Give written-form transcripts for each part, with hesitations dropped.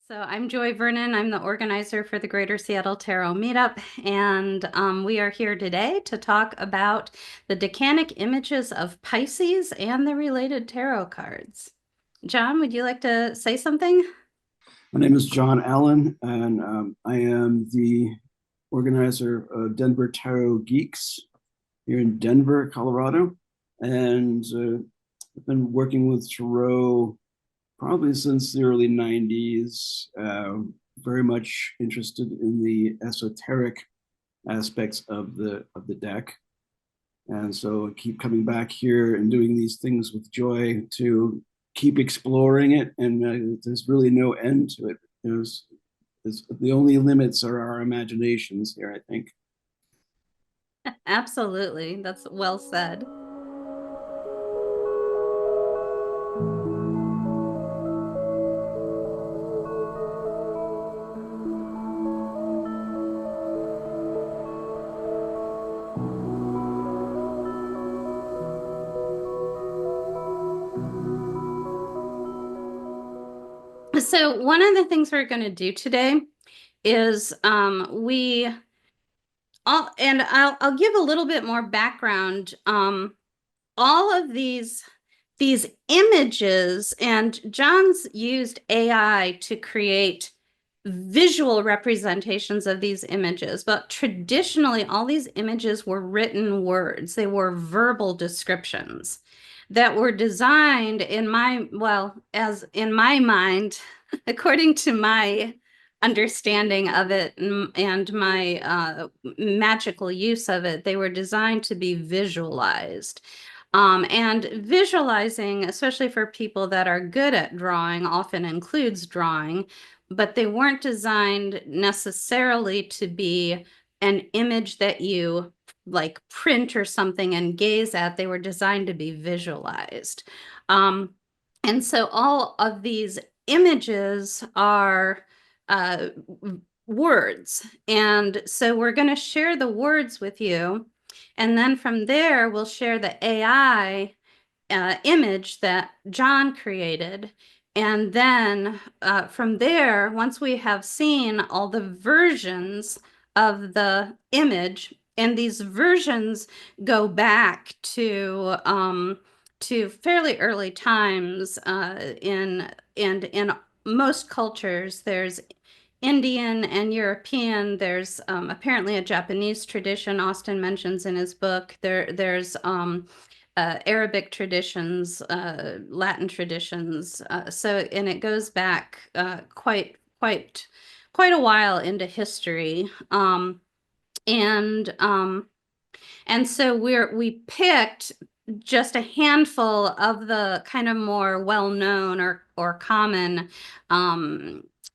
So I'm Joy Vernon. I'm the organizer for the Greater Seattle Tarot Meetup, and we are here today to talk about the decanic images of Pisces and the related tarot cards. John, would you like to say something? My name is John Allen, and I am the organizer of Denver Tarot Geeks here in Denver, Colorado. And I've been working with tarot probably since the early 90s, very much interested in the esoteric aspects of the deck. And so I keep coming back here and doing these things with Joy to keep exploring it. And there's really no end to it. There's the only limits are our imaginations here, I think. Absolutely. That's well said. So one of the things we're going to do today is I'll give a little bit more background. All of these images, and John's used AI to create visual representations of these images, but traditionally all these images were written words. They were verbal descriptions that were designed as in my mind, according to my understanding of it and my magical use of it, they were designed to be visualized. And visualizing, especially for people that are good at drawing, often includes drawing, but they weren't designed necessarily to be an image that you like print or something and gaze at. They were designed to be visualized. And so all of these images are uh, words. And so we're going to share the words with you. And then from there, we'll share the AI image that John created. And then from there, once we have seen all the versions of the image, and these versions go back to fairly early times in most cultures. There's Indian and European. There's apparently a Japanese tradition Austin mentions in his book. There's Arabic traditions, Latin traditions. And it goes back quite a while into history. And um, and so we picked just a handful of the kind of more well-known or common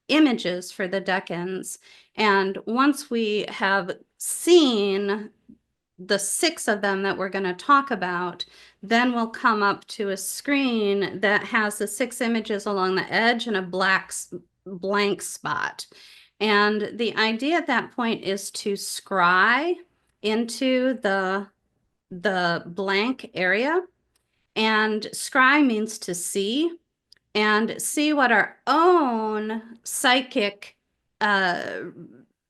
images for the Decans. And once we have seen the 6 of them that we're going to talk about, then we'll come up to a screen that has the 6 images along the edge and a blank spot. And the idea at that point is to scry into the blank area. And scry means to see, and see what our own psychic uh,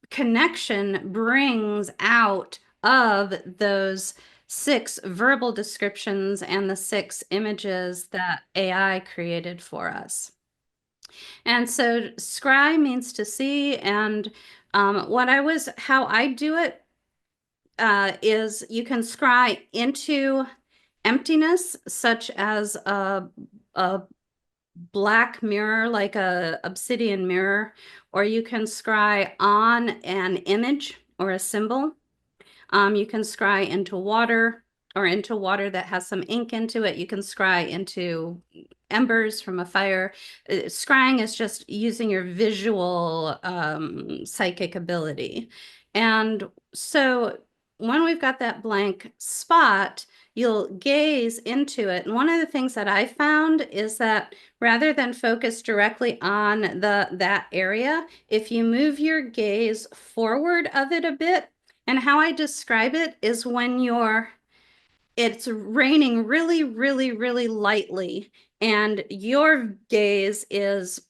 connection brings out of those 6 verbal descriptions and the 6 images that AI created for us. And so scry means to see, and how I do it is you can scry into emptiness, such as a black mirror, like a obsidian mirror, or you can scry on an image or a symbol. You can scry into water or into water that has some ink into it. You can scry into embers from a fire. Scrying is just using your visual psychic ability. And so when we've got that blank spot, you'll gaze into it. And one of the things that I found is that rather than focus directly on that area, if you move your gaze forward of it a bit, and how I describe it is when it's raining really, really, really lightly, and your gaze is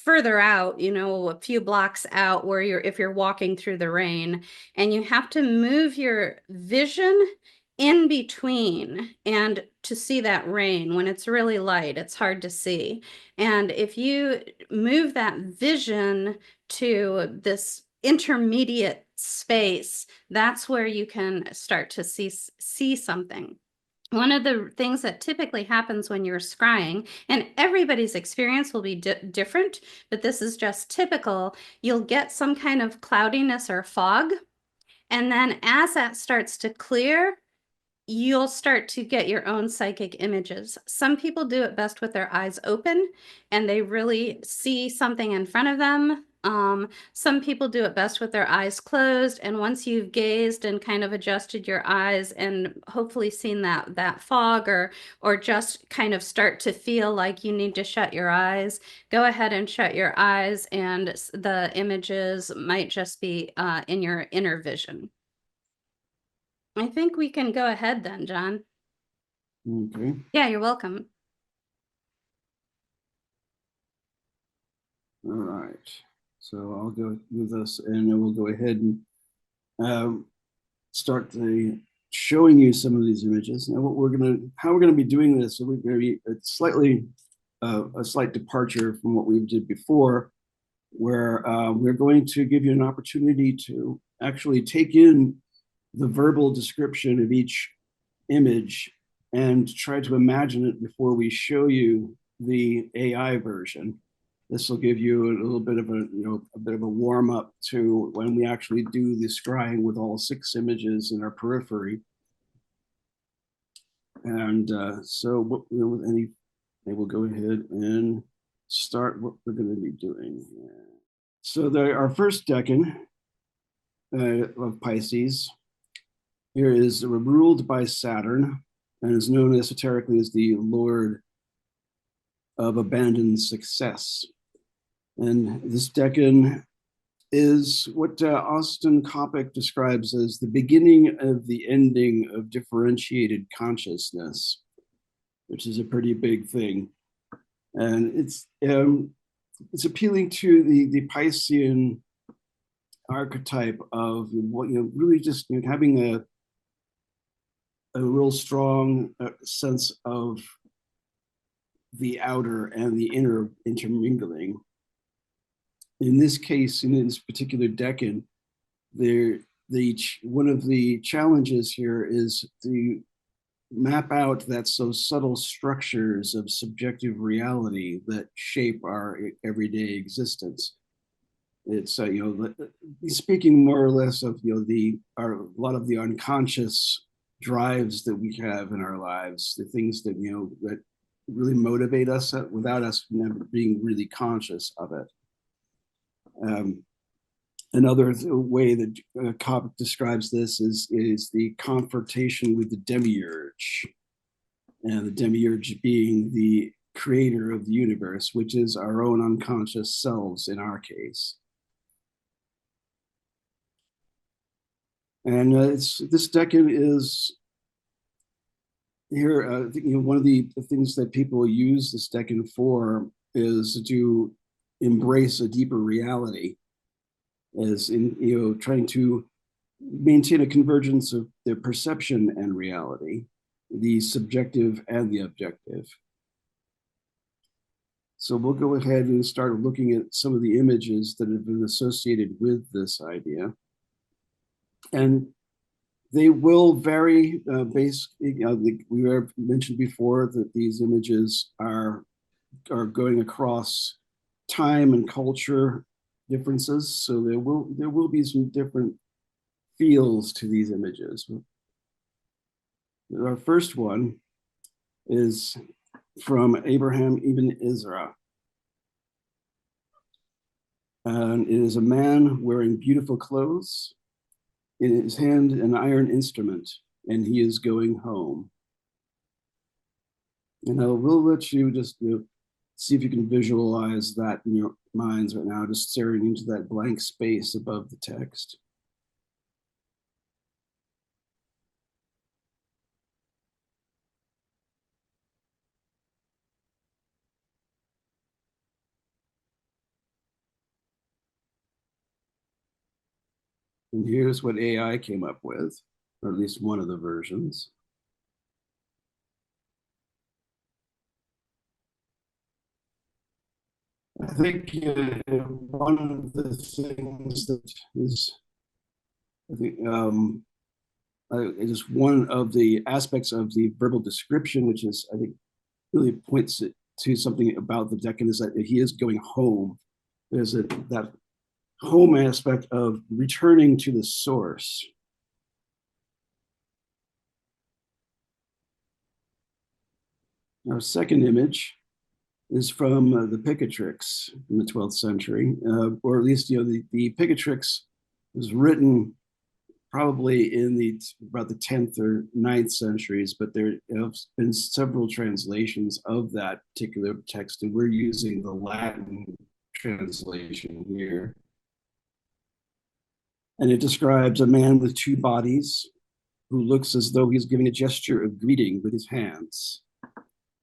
further out, you know, a few blocks out where if you're walking through the rain, and you have to move your vision in between and to see that rain. When it's really light, it's hard to see. And if you move that vision to this intermediate space, that's where you can start to see something. One of the things that typically happens when you're scrying, and everybody's experience will be different, but this is just typical, you'll get some kind of cloudiness or fog. And then as that starts to clear, you'll start to get your own psychic images. Some people do it best with their eyes open and they really see something in front of them. Some people do it best with their eyes closed, and once you've gazed and kind of adjusted your eyes and hopefully seen that fog, or just kind of start to feel like you need to shut your eyes, go ahead and shut your eyes, and the images might just be in your inner vision. I think we can go ahead then, John. Okay. Yeah, you're welcome. All right. So I'll go with this, and then we'll go ahead and start showing you some of these images. Now, how we're gonna be doing this, so we're gonna be a slight departure from what we did before, where we're going to give you an opportunity to actually take in the verbal description of each image and try to imagine it before we show you the AI version. This will give you a little bit of a warm up to when we actually do the scrying with all 6 images in our periphery. And so we'll go ahead and start what we're going to be doing here. So our first decan of Pisces here is ruled by Saturn and is known esoterically as the Lord of abandoned success. And this decan is what Austin Coppock describes as the beginning of the ending of differentiated consciousness, which is a pretty big thing. And it's appealing to the Piscean archetype of really just having a real strong sense of the outer and the inner intermingling. In this case, in this particular decan, one of the challenges here is to map out those subtle structures of subjective reality that shape our everyday existence. It's speaking more or less of a lot of the unconscious drives that we have in our lives, the things that that really motivate us without us never being really conscious of it. Another way that Coppock describes this is the confrontation with the demiurge, and the demiurge being the creator of the universe, which is our own unconscious selves in our case. And this decan is here. One of the things that people use this decan for is to embrace a deeper reality, as in trying to maintain a convergence of the perception and reality, the subjective and the objective. So we'll go ahead and start looking at some of the images that have been associated with this idea. And they will vary based, we have mentioned before that these images are going across time and culture differences. So there will be some different feels to these images. Our first one is from Abraham ibn Ezra. And it is a man wearing beautiful clothes, in his hand an iron instrument, and he is going home. We'll let you just see if you can visualize that in your minds right now, just staring into that blank space above the text. And here's what AI came up with, or at least one of the versions. I think one of the things that is, I think, it is one of the aspects of the verbal description, which is, I think, really points it to something about the Decan, is that he is going home. There's that home aspect of returning to the source. Our second image is from the Picatrix in the 12th century, or at least, the Picatrix was written probably in about the 10th or 9th centuries, but there have been several translations of that particular text, and we're using the Latin translation here. And it describes a man with two bodies who looks as though he's giving a gesture of greeting with his hands.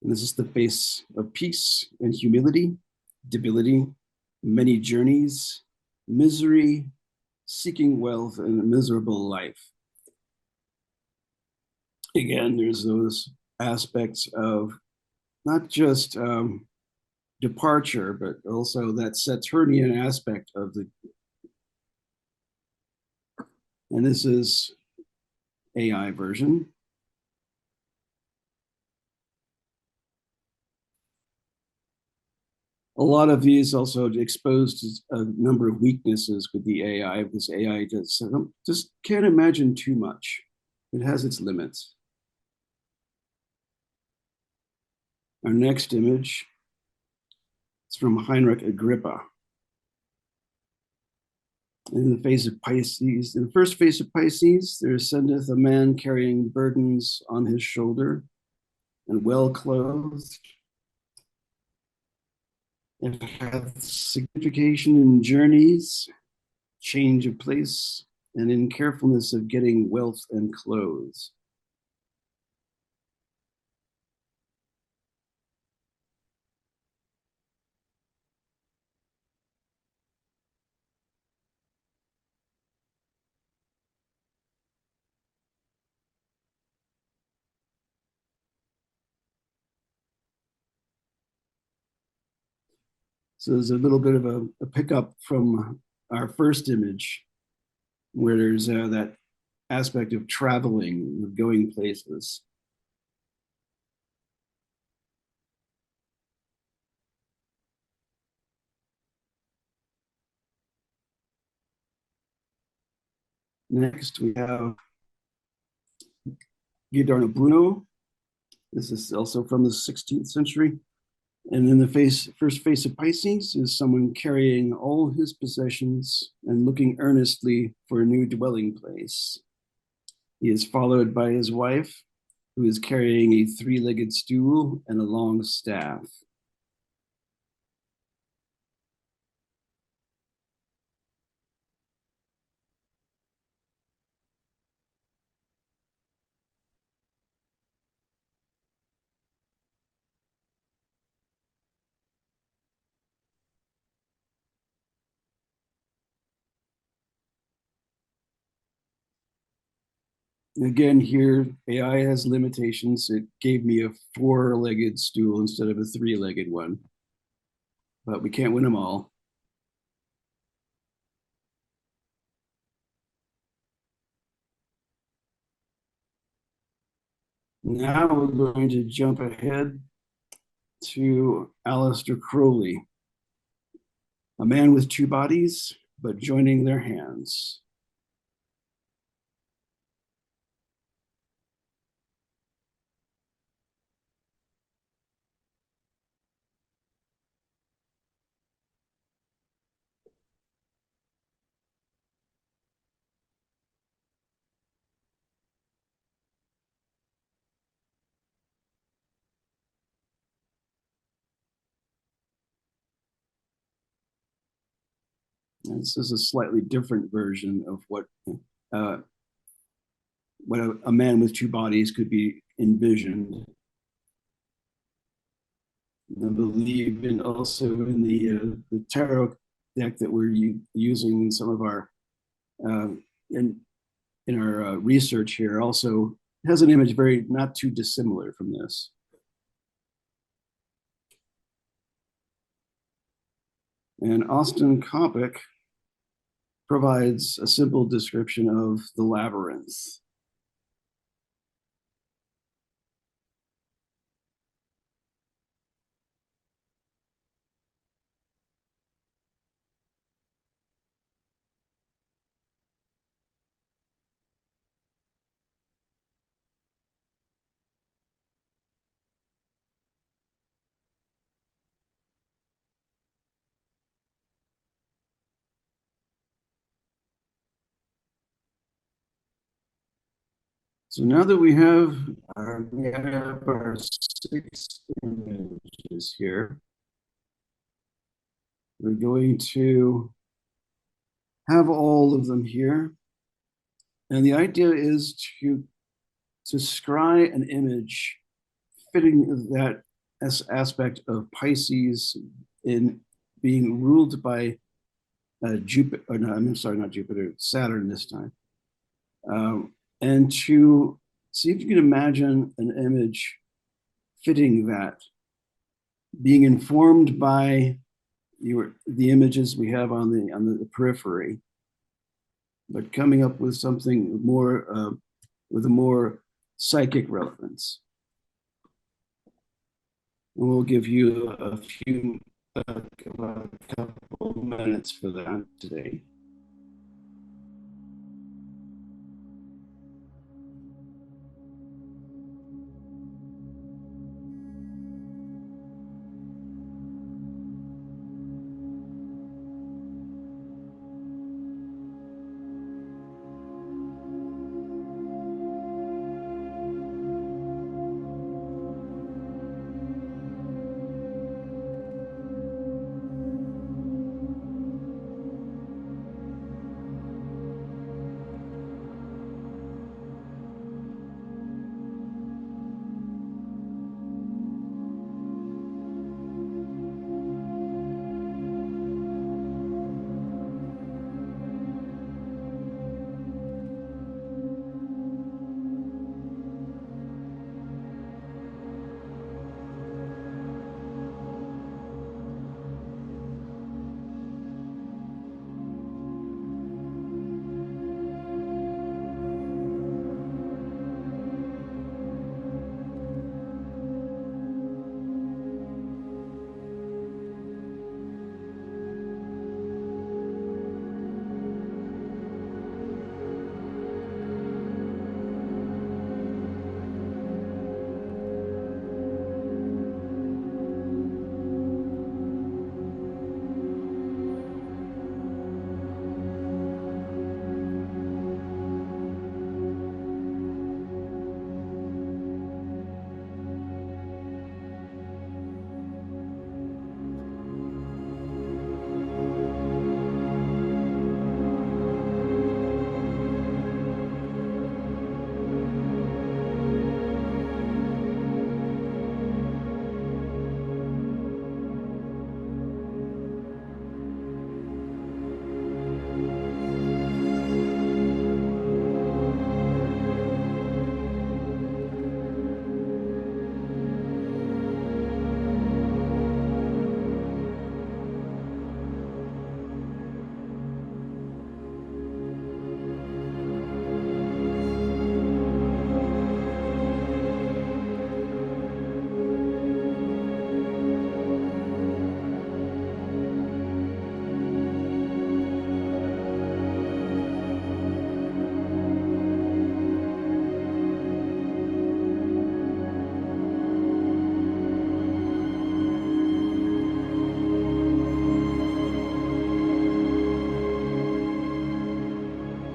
And this is the face of peace and humility, debility, many journeys, misery, seeking wealth, and a miserable life. Again, there's those aspects of not just departure, but also that Saturnian aspect of the. And this is AI version. A lot of these also exposed a number of weaknesses with the AI, because AI just can't imagine too much. It has its limits. Our next image is from Heinrich Agrippa. In the face of Pisces, in the first face of Pisces, there ascendeth a man carrying burdens on his shoulder and well clothed. It hath signification in journeys, change of place, and in carefulness of getting wealth and clothes. So there's a little bit of a pickup from our first image, where there's that aspect of traveling, of going places. Next, we have Giordano Bruno. This is also from the 16th century. And in the first face of Pisces is someone carrying all his possessions and looking earnestly for a new dwelling place. He is followed by his wife, who is carrying a three-legged stool and a long staff. Again, here, AI has limitations. It gave me a four-legged stool instead of a three-legged one, but we can't win them all. Now we're going to jump ahead to Aleister Crowley, a man with two bodies, but joining their hands. And this is a slightly different version of what a man with two bodies could be envisioned. I believe also in the tarot deck that we're using in some of our in our research here also has an image very not too dissimilar from this. And Austin Coppock provides a simple description of the labyrinth. So now that we have our 6 images here, we're going to have all of them here. And the idea is to scry an image fitting that aspect of Pisces in being ruled by Jupiter, or no, I'm sorry, not Jupiter, Saturn this time. And to see if you can imagine an image fitting that, being informed by the images we have on the periphery, but coming up with something more with a more psychic relevance. And we'll give you a couple minutes for that today.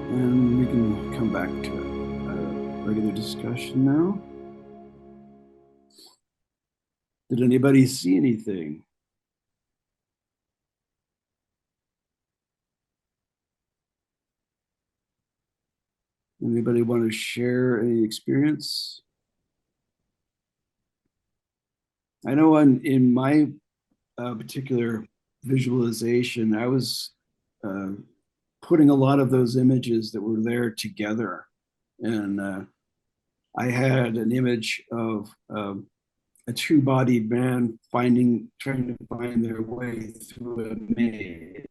And we can come back to regular discussion now. Did anybody see anything? Anybody want to share any experience? I know in my particular visualization, I was putting a lot of those images that were there together. And I had an image of a two-bodied man trying to find their way through a maze.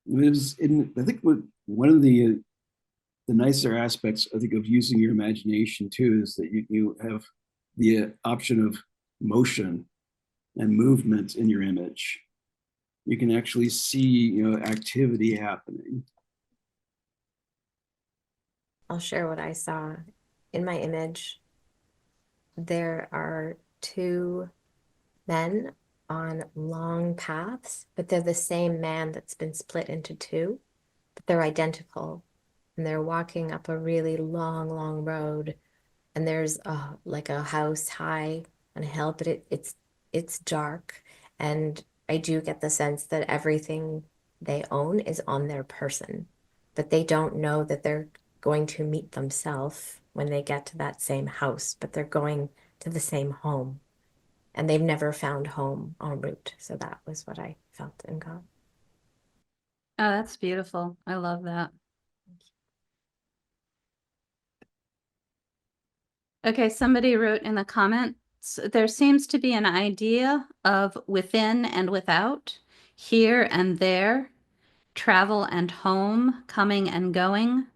I think one of the nicer aspects, I think, of using your imagination too is that you have the option of motion and movement in your image. You can actually see, activity happening. I'll share what I saw. In my image, there are two men on long paths, but they're the same man that's been split into two, but they're identical. And they're walking up a really long, long road. And there's like a house high on a hill, but it's dark. And I do get the sense that everything they own is on their person, but they don't know that they're going to meet themselves when they get to that same house, but they're going to the same home. And they've never found home en route. So that was what I felt and got. Oh, that's beautiful. I love that. Okay, somebody wrote in the comments, there seems to be an idea of within and without, here and there, travel and home, coming and going,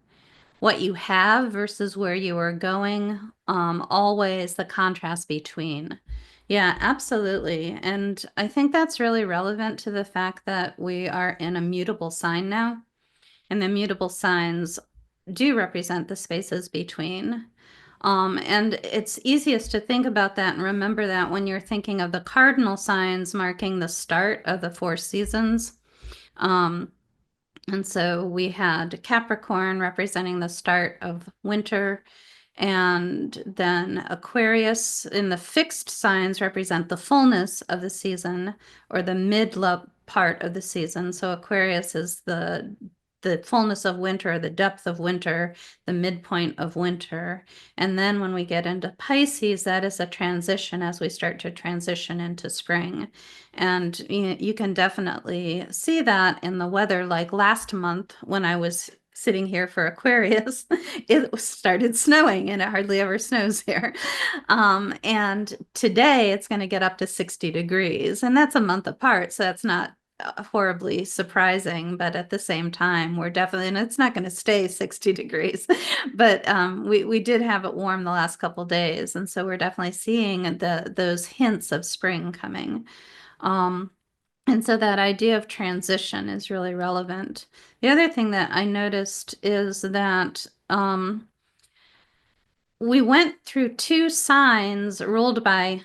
what you have versus where you are going, always the contrast between. Yeah, absolutely. And I think that's really relevant to the fact that we are in a mutable sign now, and the mutable signs do represent the spaces between. And it's easiest to think about that and remember that when you're thinking of the cardinal signs marking the start of the 4 seasons. And so we had Capricorn representing the start of winter, and then Aquarius in the fixed signs represent the fullness of the season or the mid part of the season. So Aquarius is the fullness of winter, the depth of winter, the midpoint of winter. And then when we get into Pisces, that is a transition as we start to transition into spring. And you can definitely see that in the weather. Like last month when I was sitting here for Aquarius, it started snowing, and it hardly ever snows here. And today it's going to get up to 60 degrees, and that's a month apart. So that's not horribly surprising, but at the same time, we're definitely, and it's not going to stay 60 degrees, but we did have it warm the last couple days. And so we're definitely seeing those hints of spring coming. And so that idea of transition is really relevant. The other thing that I noticed is that we went through 2 signs ruled by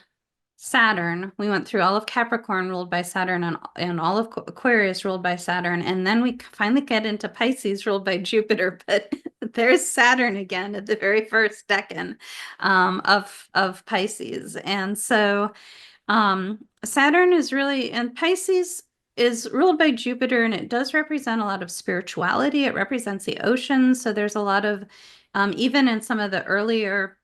Saturn. We went through all of Capricorn ruled by Saturn and all of Aquarius ruled by Saturn. And then we finally get into Pisces ruled by Jupiter. But there's Saturn again at the very first decan of Pisces. And so Saturn is really, and Pisces is ruled by Jupiter, and it does represent a lot of spirituality. It represents the ocean. So there's a lot of, even in some of the earlier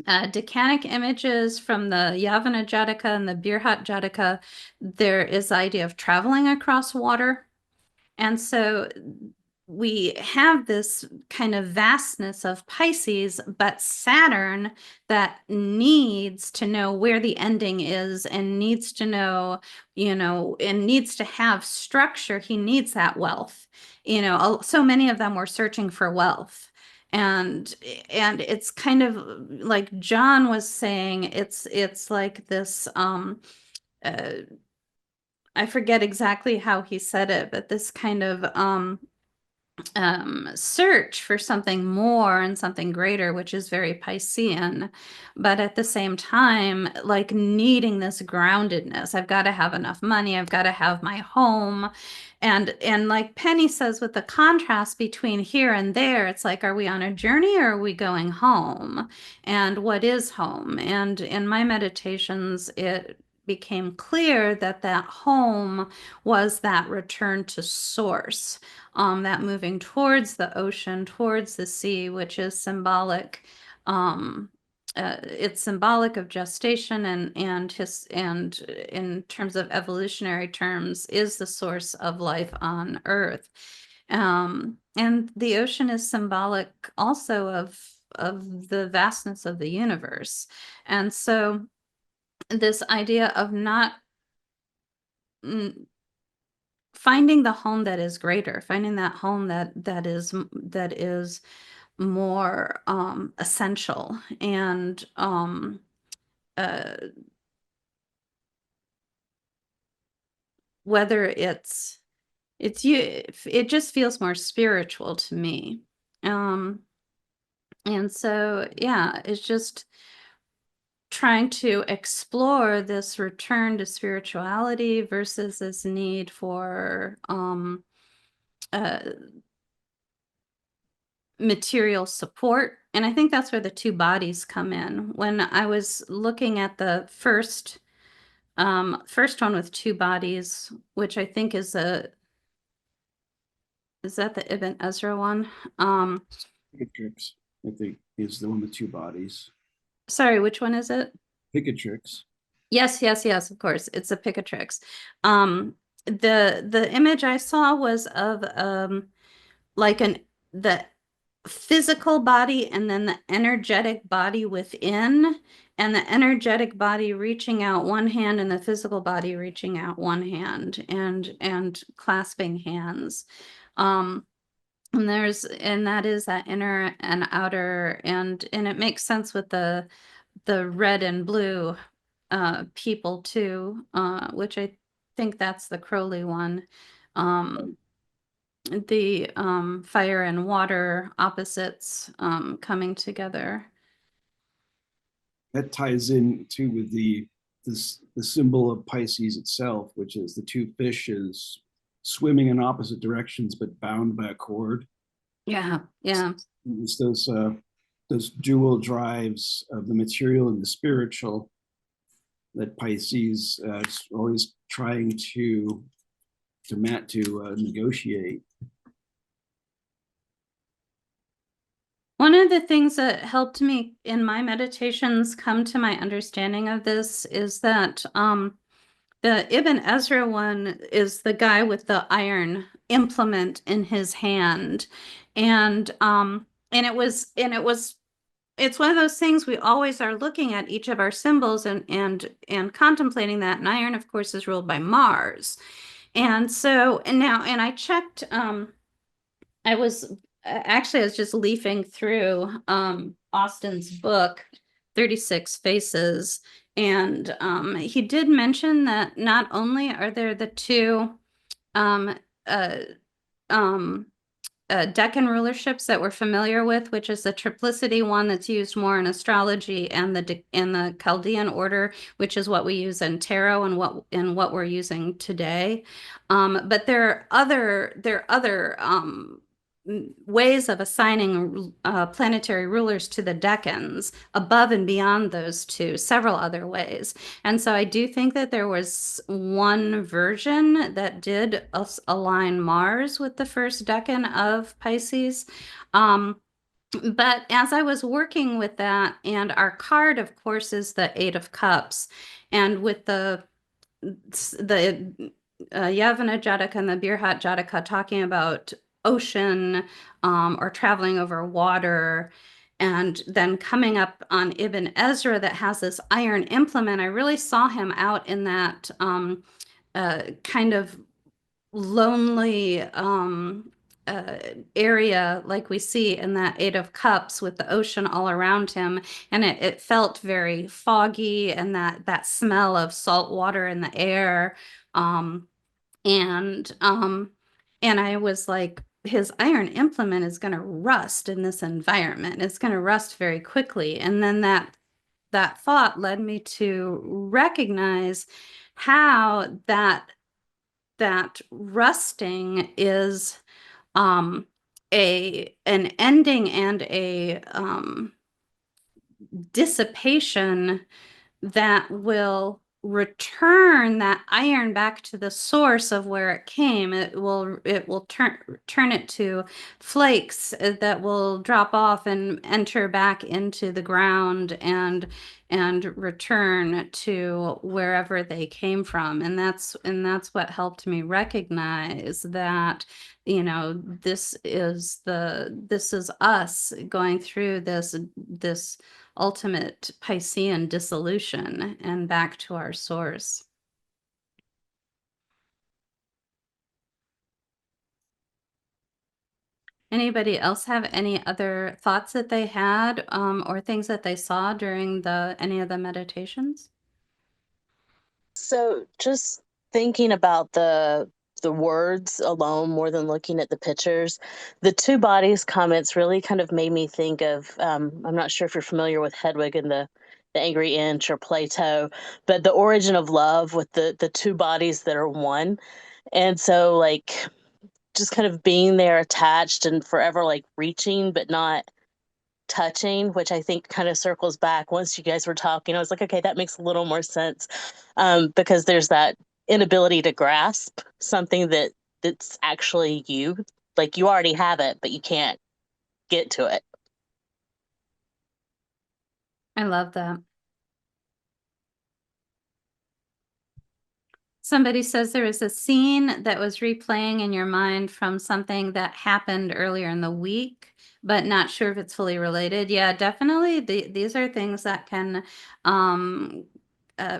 decanic images from the Yavana Jataka and the Birhat Jataka, there is the idea of traveling across water. And so we have this kind of vastness of Pisces, but Saturn that needs to know where the ending is and needs to know, and needs to have structure. He needs that wealth. So many of them were searching for wealth. And it's kind of like John was saying, it's like this, I forget exactly how he said it, but this kind of search for something more and something greater, which is very Piscean, but at the same time, like needing this groundedness. I've got to have enough money. I've got to have my home. And like Penny says, with the contrast between here and there, it's like, are we on a journey or are we going home? And what is home? And in my meditations, it became clear that that home was that return to source, that moving towards the ocean, towards the sea, which is symbolic, it's symbolic of gestation and in terms of evolutionary terms is the source of life on Earth. And the ocean is symbolic also of the vastness of the universe. And so this idea of not finding the home that is greater, finding that home that is more essential and whether it just feels more spiritual to me. And so yeah, it's just trying to explore this return to spirituality versus this need for material support. And I think that's where the two bodies come in. When I was looking at the first one with two bodies, which I think is that the Ibn Ezra one? Picatrix, I think, is the one with two bodies. Sorry, which one is it? Picatrix. Yes, of course. It's a Picatrix. The image I saw was of like the physical body and then the energetic body within, and the energetic body reaching out one hand and the physical body reaching out one hand and clasping hands. And that is that inner and outer, and it makes sense with the red and blue people too, which I think that's the Crowley one. The fire and water opposites coming together. That ties in too with the symbol of Pisces itself, which is the two fishes swimming in opposite directions but bound by a cord. Yeah. It's those dual drives of the material and the spiritual that Pisces is always trying to negotiate. One of the things that helped me in my meditations come to my understanding of this is that the Ibn Ezra one is the guy with the iron implement in his hand. And it's one of those things we always are looking at each of our symbols and contemplating that. And iron, of course, is ruled by Mars. And so, and I checked, I was just leafing through Austin's book, 36 Faces. And he did mention that not only are there the two Decan rulerships that we're familiar with, which is the triplicity one that's used more in astrology, and the Chaldean order, which is what we use in tarot and what we're using today. But there are other ways of assigning planetary rulers to the decans above and beyond those two, several other ways. And so I do think that there was one version that did align Mars with the first decan of Pisces. But as I was working with that, and our card, of course, is the Eight of Cups, and with the Yavana Jataka and the Birhat Jataka talking about ocean or traveling over water, and then coming up on Ibn Ezra that has this iron implement, I really saw him out in that kind of lonely area like we see in that Eight of Cups with the ocean all around him. And it felt very foggy, and that smell of salt water in the air. And I was like, his iron implement is going to rust in this environment. It's going to rust very quickly. And then that thought led me to recognize how that rusting is an ending and a dissipation that will return that iron back to the source of where it came. It will turn it to flakes that will drop off and enter back into the ground and return to wherever they came from. And that's what helped me recognize that, you know, this is us going through this ultimate Piscean dissolution and back to our source. Anybody else have any other thoughts that they had, or things that they saw during any of the meditations? So just thinking about the words alone more than looking at the pictures, the two bodies comments really kind of made me think of I'm not sure if you're familiar with Hedwig and the Angry Inch or Plato, but the origin of love with the two bodies that are one. And so like just kind of being there attached and forever like reaching but not touching, which I think kind of circles back once you guys were talking. I was like, okay, that makes a little more sense, because there's that inability to grasp something that's actually you. Like you already have it, but you can't get to it. I love that. Somebody says there is a scene that was replaying in your mind from something that happened earlier in the week, but not sure if it's fully related. Yeah, definitely. These are things that can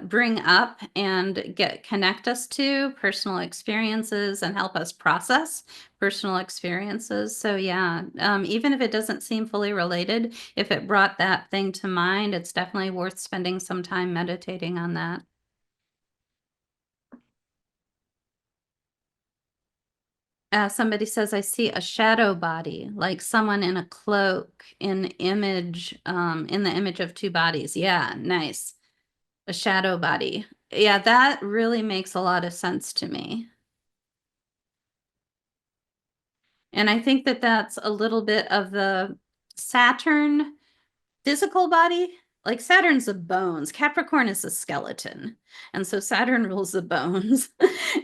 bring up and connect us to personal experiences and help us process personal experiences. So yeah, even if it doesn't seem fully related, if it brought that thing to mind, it's definitely worth spending some time meditating on that. Somebody says, I see a shadow body, like someone in a cloak in the image of two bodies. Yeah, nice. A shadow body. Yeah, that really makes a lot of sense to me. And I think that that's a little bit of the Saturn physical body. Like Saturn's the bones, Capricorn is the skeleton, and so Saturn rules the bones.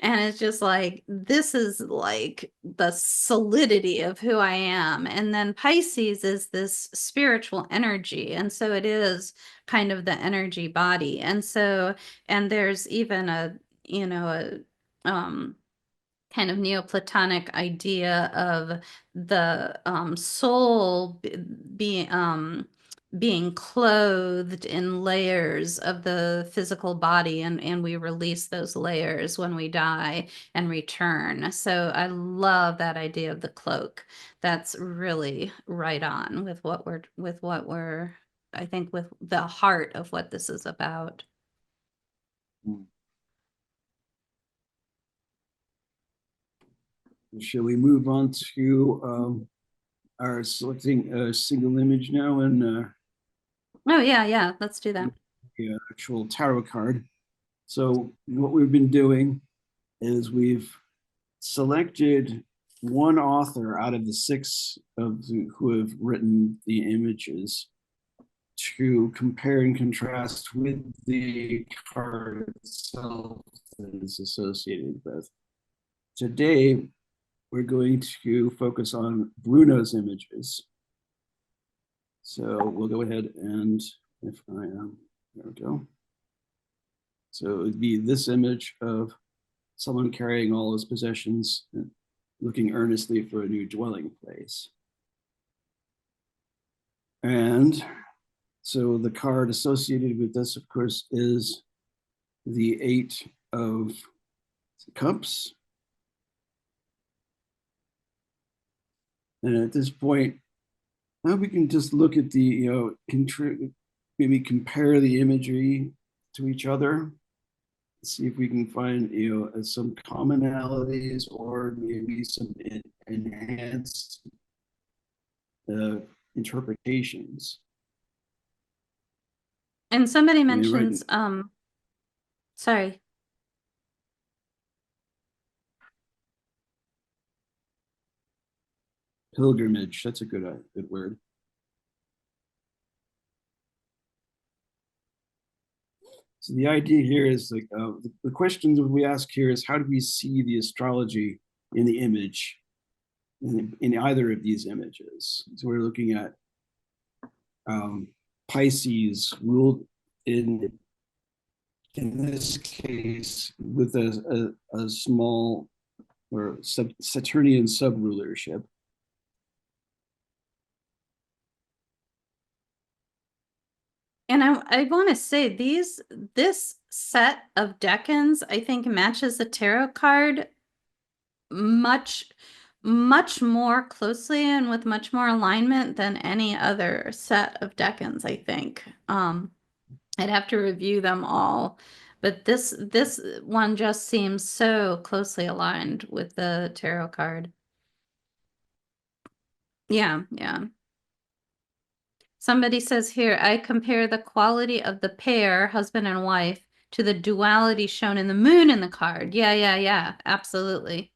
And it's just like, this is like the solidity of who I am. And then Pisces is this spiritual energy, and so it is kind of the energy body. And so, and there's even a, you know, a kind of Neoplatonic idea of the soul being clothed in layers of the physical body, and we release those layers when we die and return. So I love that idea of the cloak. That's really right on with what we're I think with the heart of what this is about. Shall we move on to our selecting a single image now and Oh yeah, let's do that. the actual tarot card? So what we've been doing is we've selected one author out of the six who have written the images to compare and contrast with the card itself that is associated with. Today, we're going to focus on Bruno's images. So we'll go ahead and if I am, there we go. So it would be this image of someone carrying all his possessions and looking earnestly for a new dwelling place. And so the card associated with this, of course, is the Eight of Cups. And at this point, now we can just look at the, maybe compare the imagery to each other, see if we can find, some commonalities or maybe some enhanced interpretations. And somebody mean, right- mentions, sorry. Pilgrimage, that's a good word. So the idea here is like the question that we ask here is, how do we see the astrology in the image, in either of these images? So we're looking at Pisces ruled in this case with a small or Saturnian sub-rulership. And I want to say this set of decans, I think, matches the tarot card much more closely and with much more alignment than any other set of decans, I think. I'd have to review them all, but this one just seems so closely aligned with the tarot card. Yeah, yeah. Somebody says here, I compare the quality of the pair, husband and wife, to the duality shown in the moon in the card. Yeah, yeah, yeah, absolutely.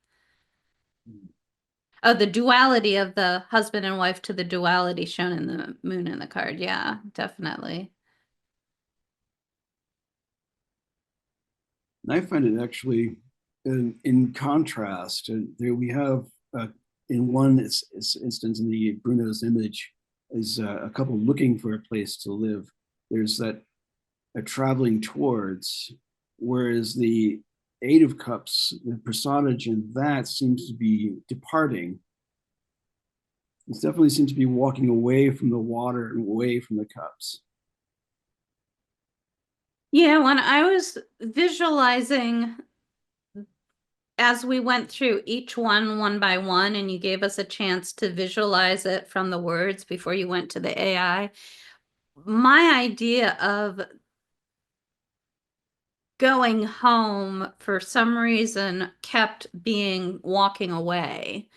Oh, the duality of the husband and wife to the duality shown in the moon in the card. Yeah, definitely. And I find it actually in contrast. There we have in one instance in the Bruno's image is a couple looking for a place to live. There's that traveling towards, whereas the Eight of Cups, the personage in that seems to be departing. It definitely seems to be walking away from the water and away from the cups. Yeah, when I was visualizing as we went through each one by one, and you gave us a chance to visualize it from the words before you went to the AI, my idea of going home for some reason kept being walking away,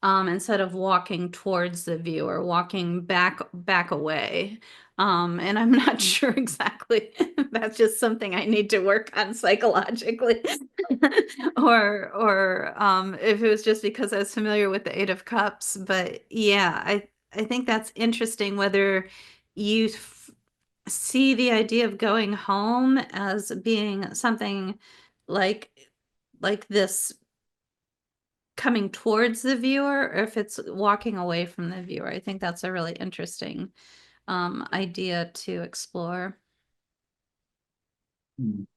instead of walking towards the viewer, walking back away. And I'm not sure exactly. That's just something I need to work on psychologically. or if it was just because I was familiar with the Eight of Cups. But yeah, I think that's interesting whether you see the idea of going home as being something like this coming towards the viewer, or if it's walking away from the viewer. I think that's a really interesting idea to explore. And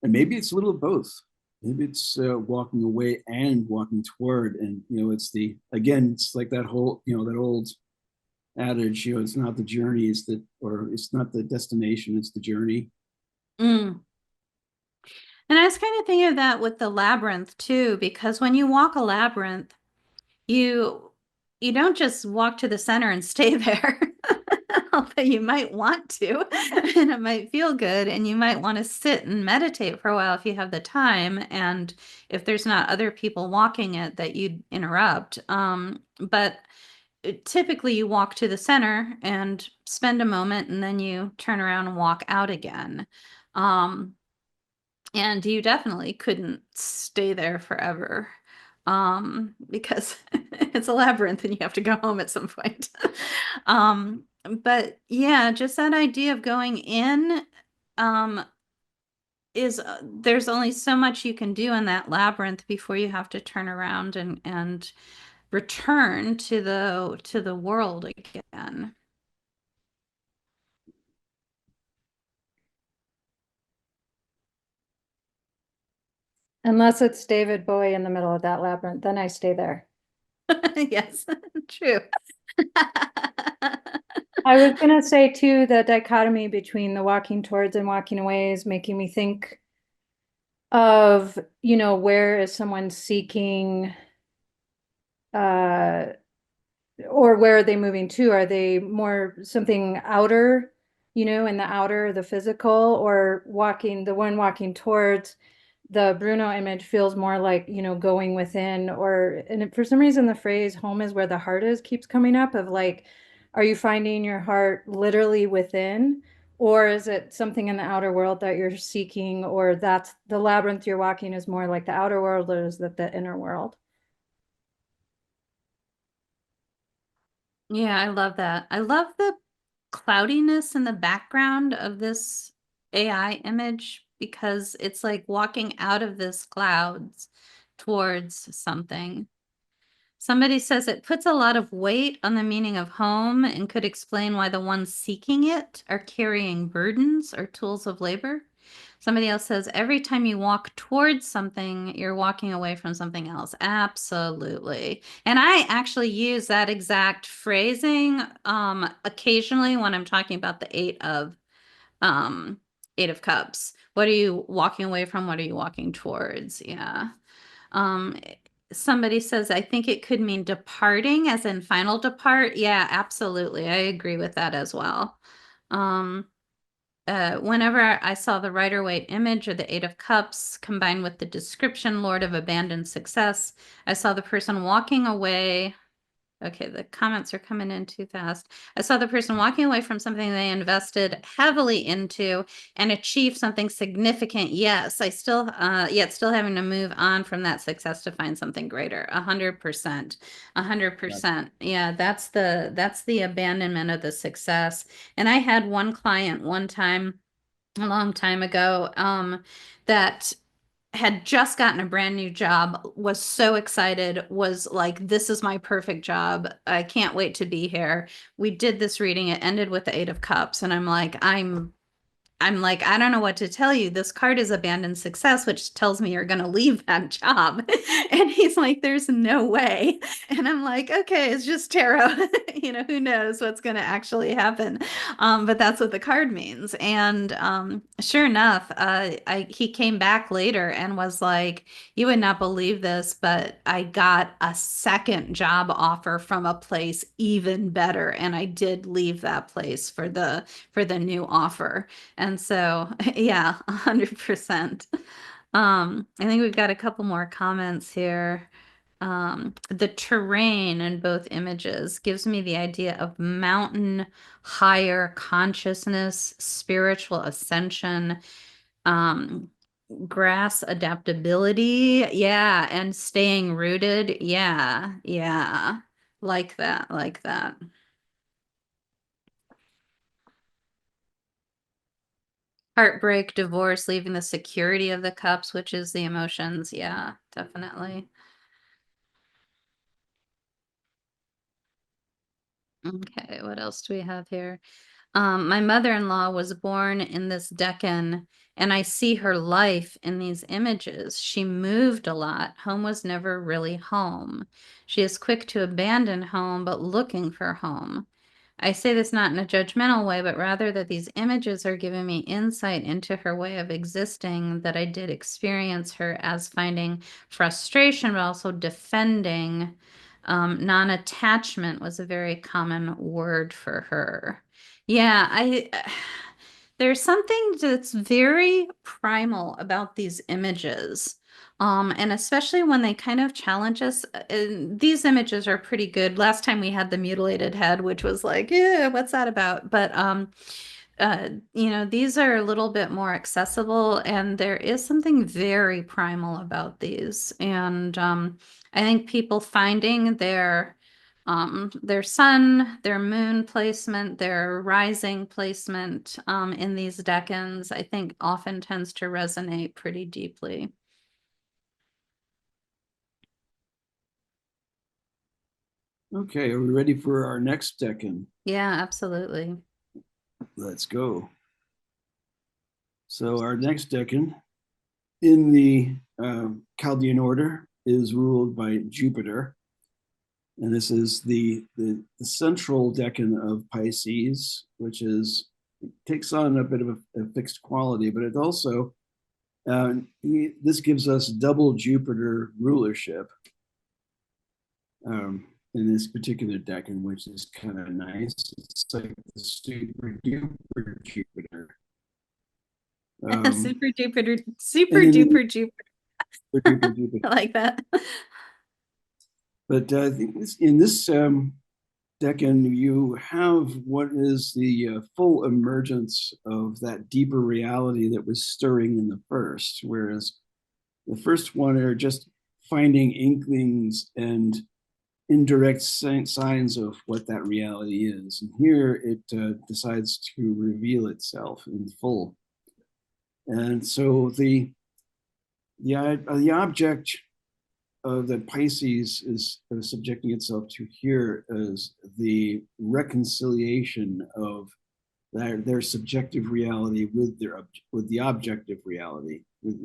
maybe it's a little of both. Maybe it's walking away and walking toward, and it's it's like that whole that old adage, it's not the journey, it's not the destination, it's the journey. And I was kind of thinking of that with the labyrinth too, because when you walk a labyrinth, you don't just walk to the center and stay there. Although you might want to, and it might feel good, and you might want to sit and meditate for a while if you have the time, and if there's not other people walking it that you'd interrupt. But typically you walk to the center and spend a moment, and then you turn around and walk out again. And you definitely couldn't stay there forever, because it's a labyrinth and you have to go home at some point. But yeah, just that idea of going in, is there's only so much you can do in that labyrinth before you have to turn around and return to the world again. Unless it's David Bowie in the middle of that labyrinth, then I stay there. Yes, true. I was gonna say too, the dichotomy between the walking towards and walking away is making me think of, where is someone seeking, or where are they moving to? Are they more something outer, in the outer, the physical, or the one walking towards the Bruno image feels more like, going within, and for some reason, the phrase home is where the heart is keeps coming up of like, are you finding your heart literally within, or is it something in the outer world that you're seeking, or that's the labyrinth you're walking is more like the outer world, or is that the inner world? Yeah, I love that. I love the cloudiness in the background of this AI image because it's like walking out of this clouds towards something. Somebody says it puts a lot of weight on the meaning of home and could explain why the ones seeking it are carrying burdens or tools of labor. Somebody else says every time you walk towards something, you're walking away from something else. Absolutely. And I actually use that exact phrasing occasionally when I'm talking about the Eight of Cups. What are you walking away from? What are you walking towards? Yeah. Um, Somebody says, I think it could mean departing, as in final depart. Yeah, absolutely. I agree with that as well. Whenever I saw the Rider-Waite image or the Eight of Cups combined with the description, Lord of Abandoned Success, I saw the person walking away. Okay, the comments are coming in too fast. I saw the person walking away from something they invested heavily into and achieved something significant. Yes, I still, yet still having to move on from that success to find something greater. 100%, 100%. Yeah, that's the abandonment of the success. And I had one client one time, a long time ago, that had just gotten a brand new job, was so excited, was like, this is my perfect job. I can't wait to be here. We did this reading. It ended with the Eight of Cups. And I'm like, I don't know what to tell you. This card is abandoned success, which tells me you're going to leave that job. And he's like, there's no way. And I'm like, okay, it's just tarot. Who knows what's going to actually happen. But that's what the card means. And sure enough, he came back later and was like, you would not believe this, but I got a second job offer from a place even better. And I did leave that place for the new offer. And so, yeah, 100%. I think we've got a couple more comments here. The terrain in both images gives me the idea of mountain, higher consciousness, spiritual ascension, grass adaptability. Yeah, and staying rooted. Yeah, yeah. Like that, like that. Heartbreak, divorce, leaving the security of the cups, which is the emotions. Yeah, definitely. Okay, what else do we have here? My mother-in-law was born in this Decan, and I see her life in these images. She moved a lot. Home was never really home. She is quick to abandon home, but looking for home. I say this not in a judgmental way, but rather that these images are giving me insight into her way of existing, that I did experience her as finding frustration, but also defending. Non-attachment was a very common word for her. Yeah, there's something that's very primal about these images. And especially when they kind of challenge us, and these images are pretty good. Last time we had the mutilated head, which was like, yeah, what's that about? But these are a little bit more accessible, and there is something very primal about these. And I think people finding their sun, their moon placement, their rising placement in these decans, I think often tends to resonate pretty deeply. Okay, are we ready for our next decan? Yeah, absolutely. Let's go. So our next decan in the Chaldean order is ruled by Jupiter. And this is the central decan of Pisces, which takes on a bit of a fixed quality, but it also, this gives us double Jupiter rulership in this particular decan, which is kind of nice. It's like the super duper Jupiter. Super duper, super duper Jupiter. Super duper Jupiter. I like that. But I think in this decan, you have what is the full emergence of that deeper reality that was stirring in the first, whereas the first one are just finding inklings and indirect signs of what that reality is. And here it decides to reveal itself in full. And so the object that Pisces is subjecting itself to here is the reconciliation of their subjective reality with the objective reality, with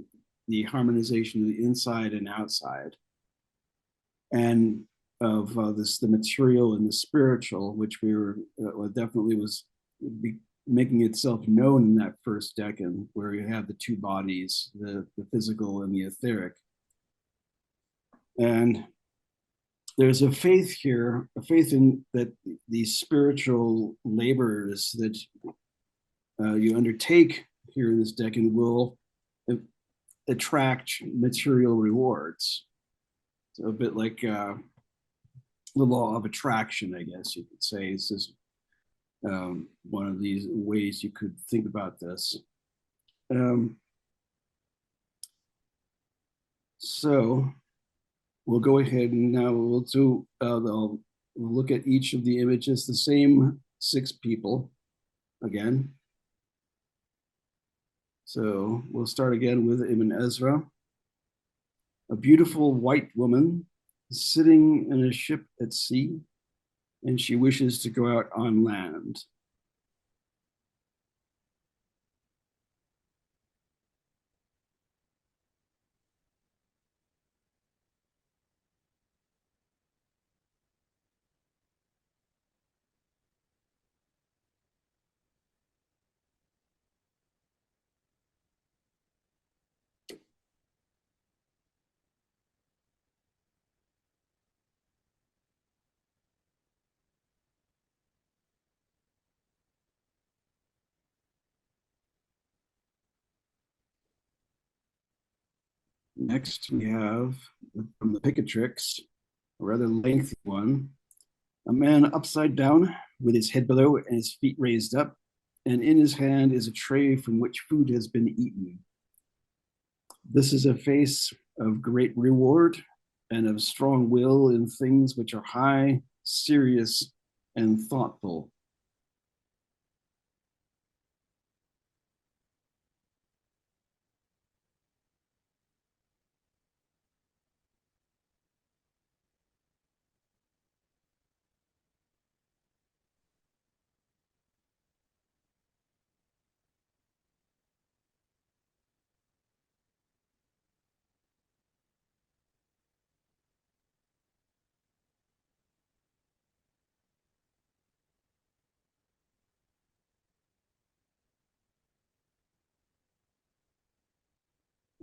the harmonization of the inside and outside, and of the material and the spiritual, which we were definitely was making itself known in that first decan, where you have the two bodies, the physical and the etheric. And there's a faith here, a faith in that these spiritual labors that you undertake here in this decan will attract material rewards. So a bit like the law of attraction, I guess you could say. This is one of these ways you could think about this. So we'll go ahead and now we'll do, we'll look at each of the images, the same 6 people again. So we'll start again with Ibn Ezra. A beautiful white woman sitting in a ship at sea, and she wishes to go out on land. Next, we have from the Picatrix, a rather lengthy one, a man upside down with his head below and his feet raised up, and in his hand is a tray from which food has been eaten. This is a face of great reward and of strong will in things which are high, serious, and thoughtful.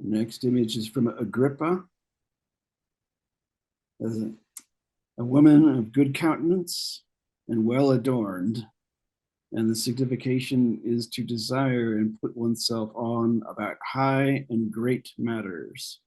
The next image is from Agrippa. A woman of good countenance and well adorned, and the signification is to desire and put oneself on about high and great matters.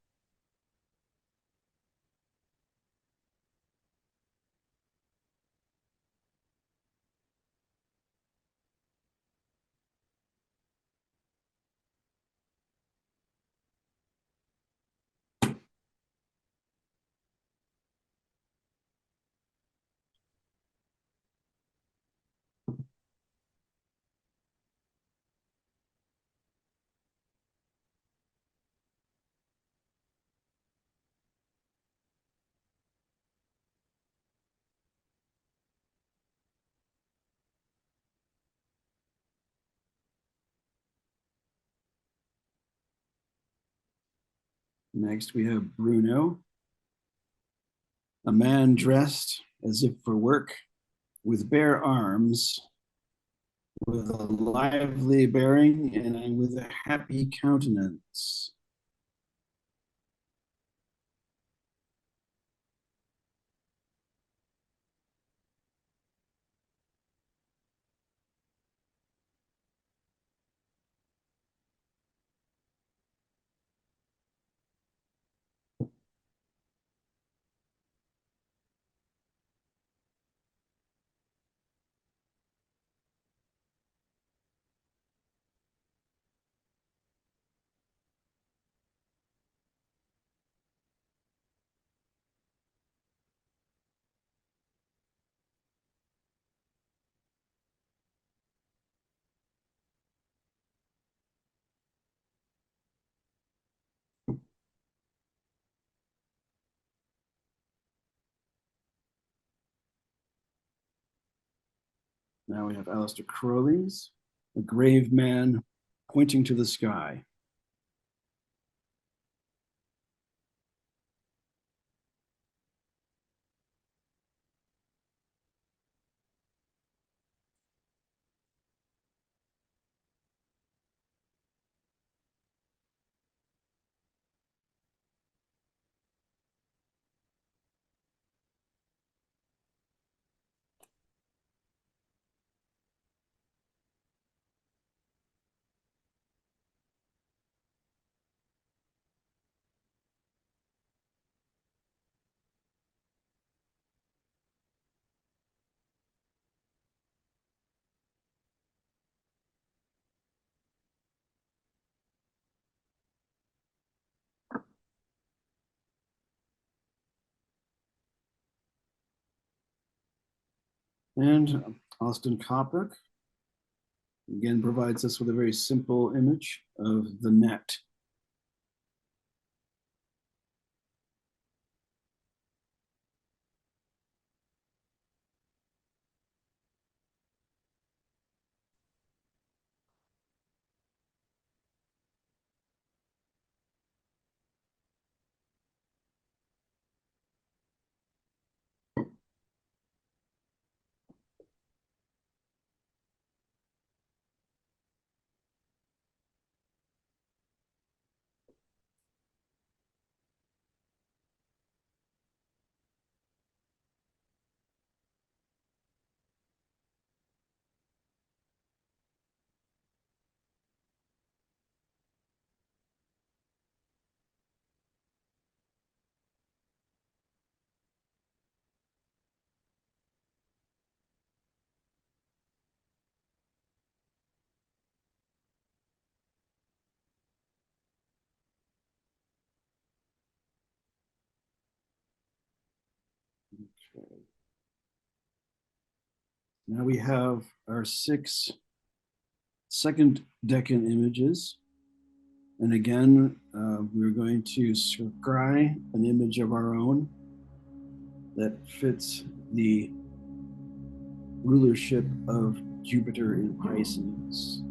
Next, we have Bruno, a man dressed as if for work, with bare arms, with a lively bearing and with a happy countenance. Now we have Aleister Crowley's A Grave Man Pointing to the Sky. And Austin Coppock again provides us with a very simple image of the net. Okay. Now we have our 6 second Decan images. And again, we're going to scry an image of our own that fits the rulership of Jupiter in Pisces.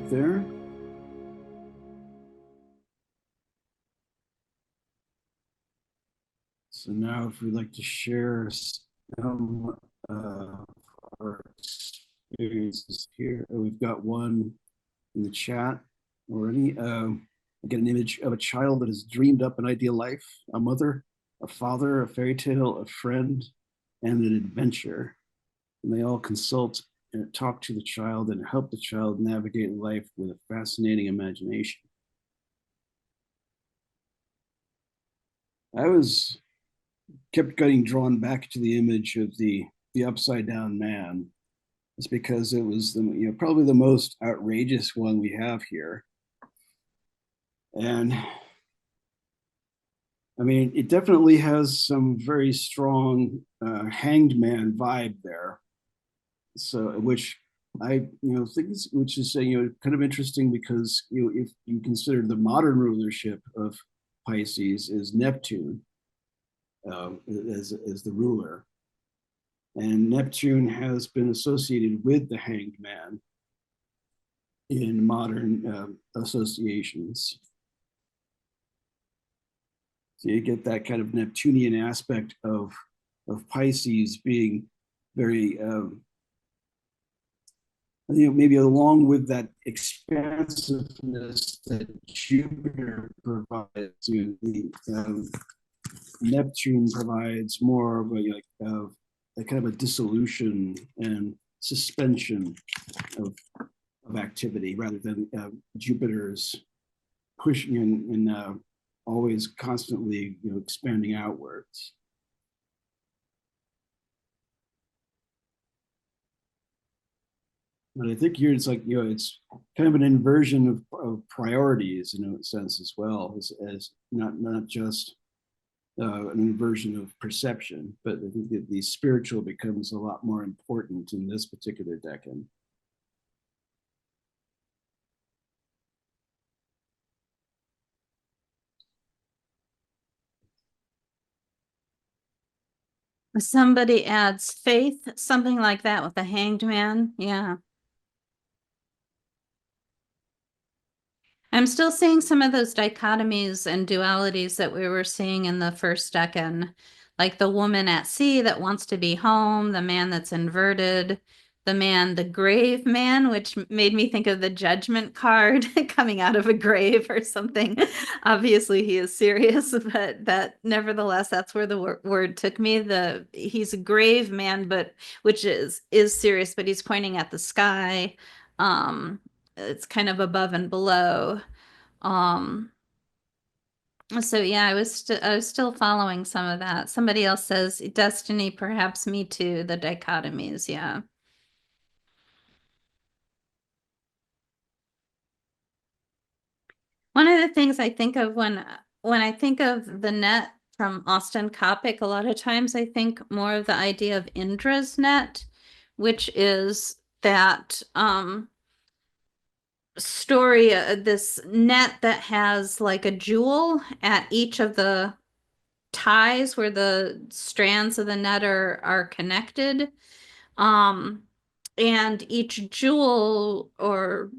there. So now if we'd like to share some of our experiences here, we've got one in the chat already. I get an image of a child that has dreamed up an ideal life, a mother, a father, a fairy tale, a friend, and an adventure. And they all consult and talk to the child and help the child navigate life with a fascinating imagination. I kept getting drawn back to the image of the upside down man. It's because it was probably the most outrageous one we have here. And I mean, it definitely has some very strong hanged man vibe there. So, which I think which is kind of interesting because if you consider the modern rulership of Pisces is Neptune as the ruler, and Neptune has been associated with the hanged man in modern associations. So you get that kind of Neptunian aspect of Pisces being very, maybe along with that expansiveness that Jupiter provides to the Neptune provides more of a kind of a dissolution and suspension of activity rather than Jupiter's pushing and always constantly expanding outwards. But I think here it's like it's kind of an inversion of priorities in a sense as well as not just an inversion of perception, but I think that the spiritual becomes a lot more important in this particular decan. Somebody adds faith, something like that with the hanged man. Yeah. I'm still seeing some of those dichotomies and dualities that we were seeing in the first decan, like the woman at sea that wants to be home, the man that's inverted, the grave man, which made me think of the judgment card coming out of a grave or something. Obviously he is serious, but nevertheless, that's where the word took me. He's a grave man, but which is serious, but he's pointing at the sky. It's kind of above and below. So yeah, I was still following some of that. Somebody else says destiny, perhaps me too, the dichotomies, yeah. One of the things I think of when I think of the net from Austin Coppock, a lot of times I think more of the idea of Indra's net, which is that story, this net that has like a jewel at each of the ties where the strands of the net are connected. And each jewel, or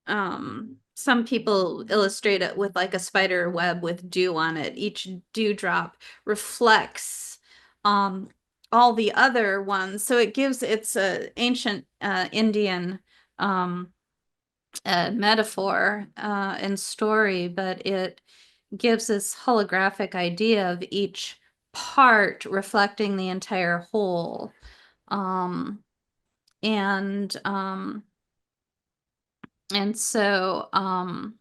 some people illustrate it with like a spider web with dew on it. Each dewdrop reflects all the other ones. So it's a ancient Indian metaphor and story, but it gives this holographic idea of each part reflecting the entire whole. And so and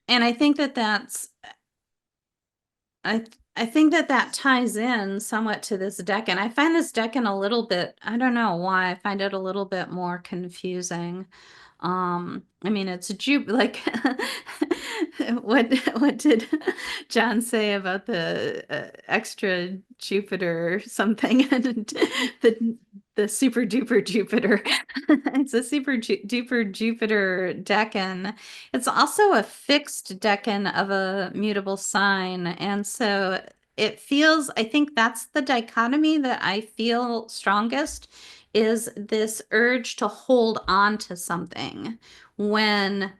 I think that's I think that ties in somewhat to this decan. I find this decan a little bit, I don't know why, I find it a little bit more confusing. I mean, it's like what did John say about the extra Jupiter something and the super duper Jupiter? It's a super duper Jupiter decan. It's also a fixed decan of a mutable sign, and so it feels, I think that's the dichotomy that I feel strongest is this urge to hold on to something when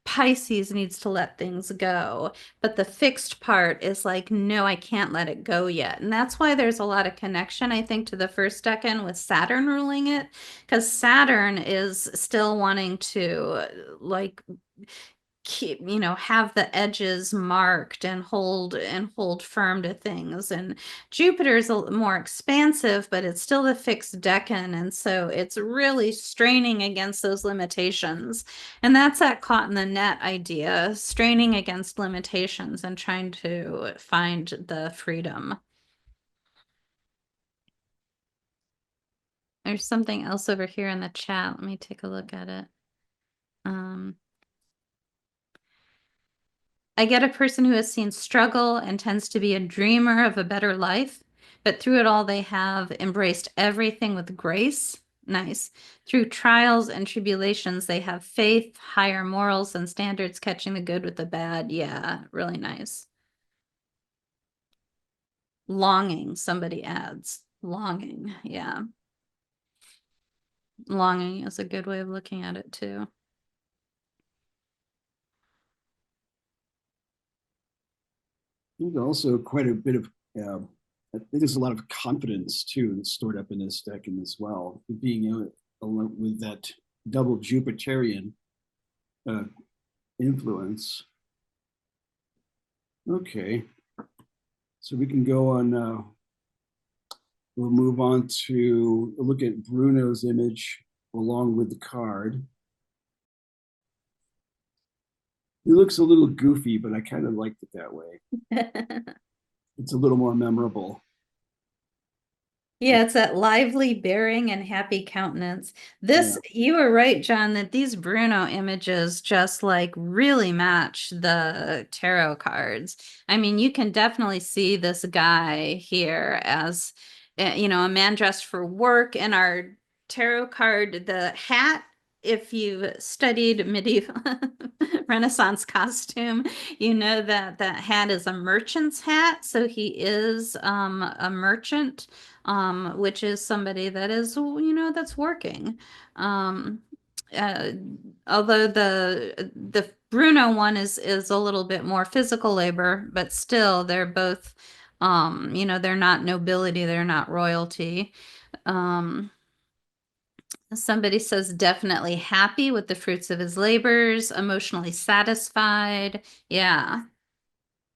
Pisces needs to let things go. But the fixed part is like, no, I can't let it go yet. And that's why there's a lot of connection, I think, to the first decan with Saturn ruling it, because Saturn is still wanting to like keep, have the edges marked and hold firm to things. And Jupiter is more expansive, but it's still the fixed decan, and so it's really straining against those limitations. And that's that caught in the net idea, straining against limitations and trying to find the freedom. There's something else over here in the chat. Let me take a look at it. I get a person who has seen struggle and tends to be a dreamer of a better life, but through it all, they have embraced everything with grace. Nice. Through trials and tribulations, they have faith, higher morals and standards, catching the good with the bad. Yeah, really nice. Longing, somebody adds. Longing, yeah. Longing is a good way of looking at it, too. There's also quite a bit of, I think there's a lot of confidence too that's stored up in this decan as well, being with that double Jupiterian influence. Okay, so we can go on, we'll move on to look at Bruno's image along with the card. It looks a little goofy, but I kind of liked it that way. It's a little more memorable. Yeah, it's that lively bearing and happy countenance. This, you were right, John, that these Bruno images just like really match the tarot cards. I mean, you can definitely see this guy here as, a man dressed for work. And our tarot card, the hat, if you've studied medieval Renaissance costume, you know that that hat is a merchant's hat. So he is a merchant, which is somebody that is, that's working. Although the Bruno one is a little bit more physical labor, but still they're both, they're not nobility, they're not royalty. Somebody says definitely happy with the fruits of his labors, emotionally satisfied. Yeah.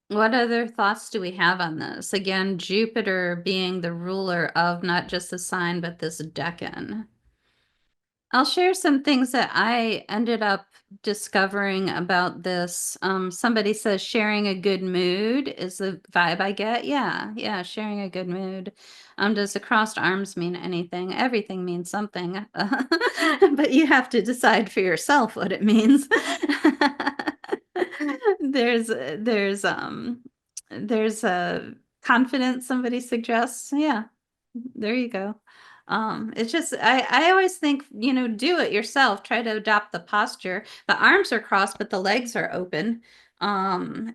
What other thoughts do we have on this? Again, Jupiter being the ruler of not just the sign, but this decan. I'll share some things that I ended up discovering about this. Somebody says sharing a good mood is the vibe I get. Yeah, sharing a good mood. Does the crossed arms mean anything? Everything means something, but you have to decide for yourself what it means. There's a confidence, somebody suggests. Yeah, there you go. It's just, I always think, do it yourself. Try to adopt the posture. The arms are crossed, but the legs are open. So,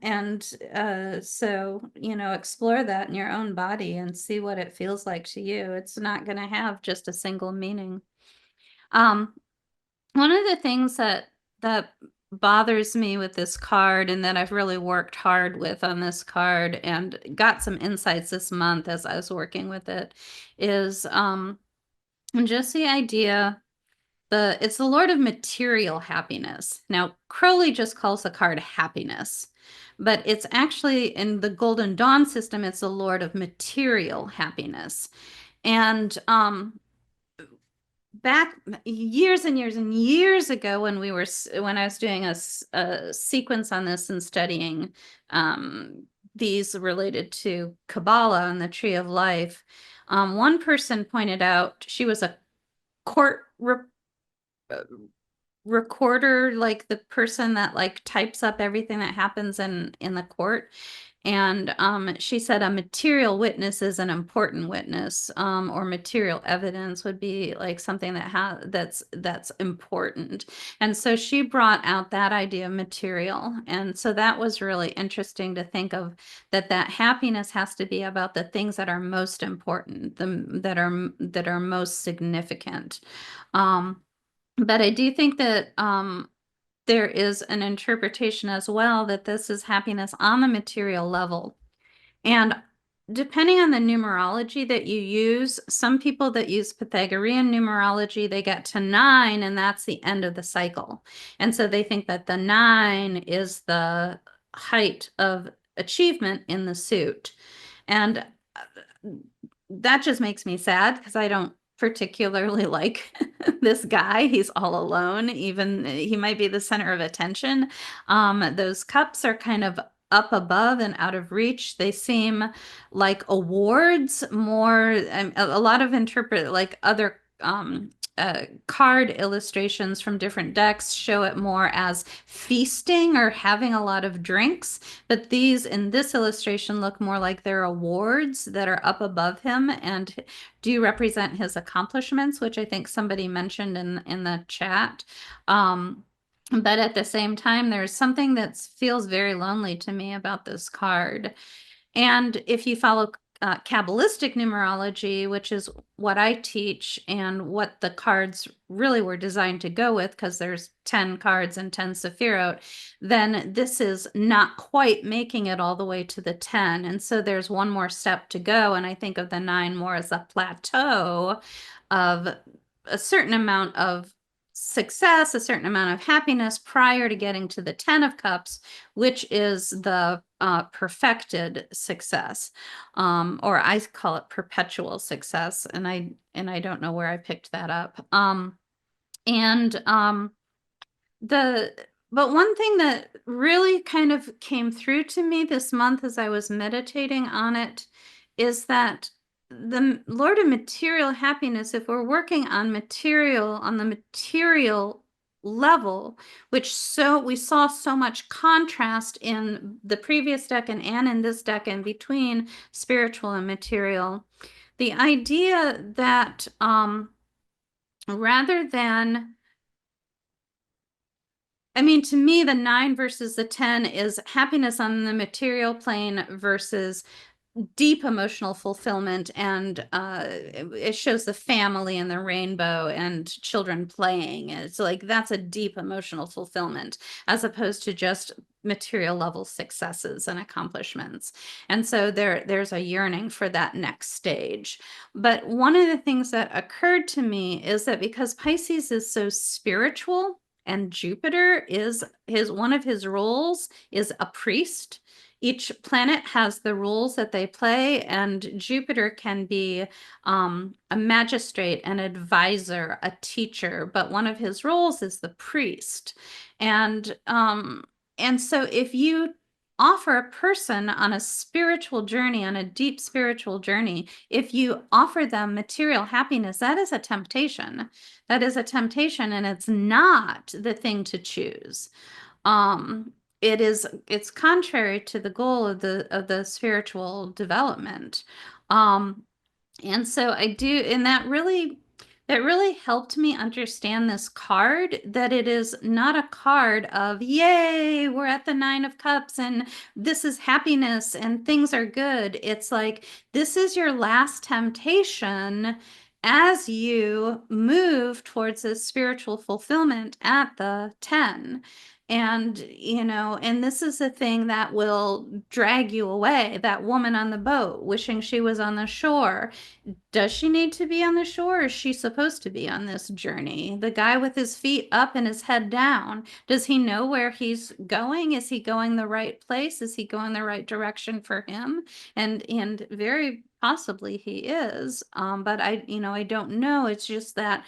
explore that in your own body and see what it feels like to you. It's not going to have just a single meaning. One of the things that bothers me with this card, and that I've really worked hard with on this card and got some insights this month as I was working with it, is just the idea, it's the Lord of material happiness. Now, Crowley just calls the card happiness, but it's actually in the Golden Dawn system, it's the Lord of material happiness. And back years and years and years ago, when I was doing a sequence on this and studying these related to Kabbalah and the Tree of Life, one person pointed out she was a court recorder, like the person that like types up everything that happens in the court. And she said a material witness is an important witness, or material evidence would be like something that's important. And so she brought out that idea of material. And so that was really interesting to think of, that happiness has to be about the things that are most important, that are most significant. But I do think that there is an interpretation as well that this is happiness on the material level. And depending on the numerology that you use, some people that use Pythagorean numerology, they get to 9 and that's the end of the cycle. And so they think that the 9 is the height of achievement in the suit. And that just makes me sad because I don't particularly like this guy. He's all alone. Even he might be the center of attention. Those cups are kind of up above and out of reach. They seem like awards more. A lot of like other card illustrations from different decks show it more as feasting or having a lot of drinks, but these in this illustration look more like they're awards that are up above him and do represent his accomplishments, which I think somebody mentioned in the chat. But at the same time, there's something that feels very lonely to me about this card. And if you follow Kabbalistic numerology, which is what I teach and what the cards really were designed to go with, because there's 10 cards and 10 Sephirot, then this is not quite making it all the way to the 10. And so there's one more step to go. And I think of the 9 more as a plateau of a certain amount of success, a certain amount of happiness prior to getting to the 10 of Cups, which is the perfected success, or I call it perpetual success, and I don't know where I picked that up. But one thing that really kind of came through to me this month as I was meditating on it is that the Lord of material happiness, if we're working on the material level, which we saw so much contrast in the previous decan and in this decan between spiritual and material, the idea that rather than, I mean, to me, the 9 versus the 10 is happiness on the material plane versus deep emotional fulfillment, and it shows the family and the rainbow and children playing. It's like that's a deep emotional fulfillment as opposed to just material level successes and accomplishments. And so there's a yearning for that next stage. But one of the things that occurred to me is that because Pisces is so spiritual and Jupiter is one of his roles is a priest. Each planet has the rules that they play, and Jupiter can be a magistrate, an advisor, a teacher, but one of his roles is the priest. And so if you offer a person on a spiritual journey, on a deep spiritual journey, if you offer them material happiness, that is a temptation. That is a temptation, and it's not the thing to choose. It's contrary to the goal of the spiritual development. And so I do, and that really helped me understand this card, that it is not a card of, yay, we're at the 9 of Cups and this is happiness and things are good. It's like, this is your last temptation as you move towards this spiritual fulfillment at the 10. And, and this is the thing that will drag you away. That woman on the boat wishing she was on the shore. Does she need to be on the shore, or is she supposed to be on this journey? The guy with his feet up and his head down, does he know where he's going? Is he going the right place? Is he going the right direction for him? And very possibly he is. But I don't know. It's just that,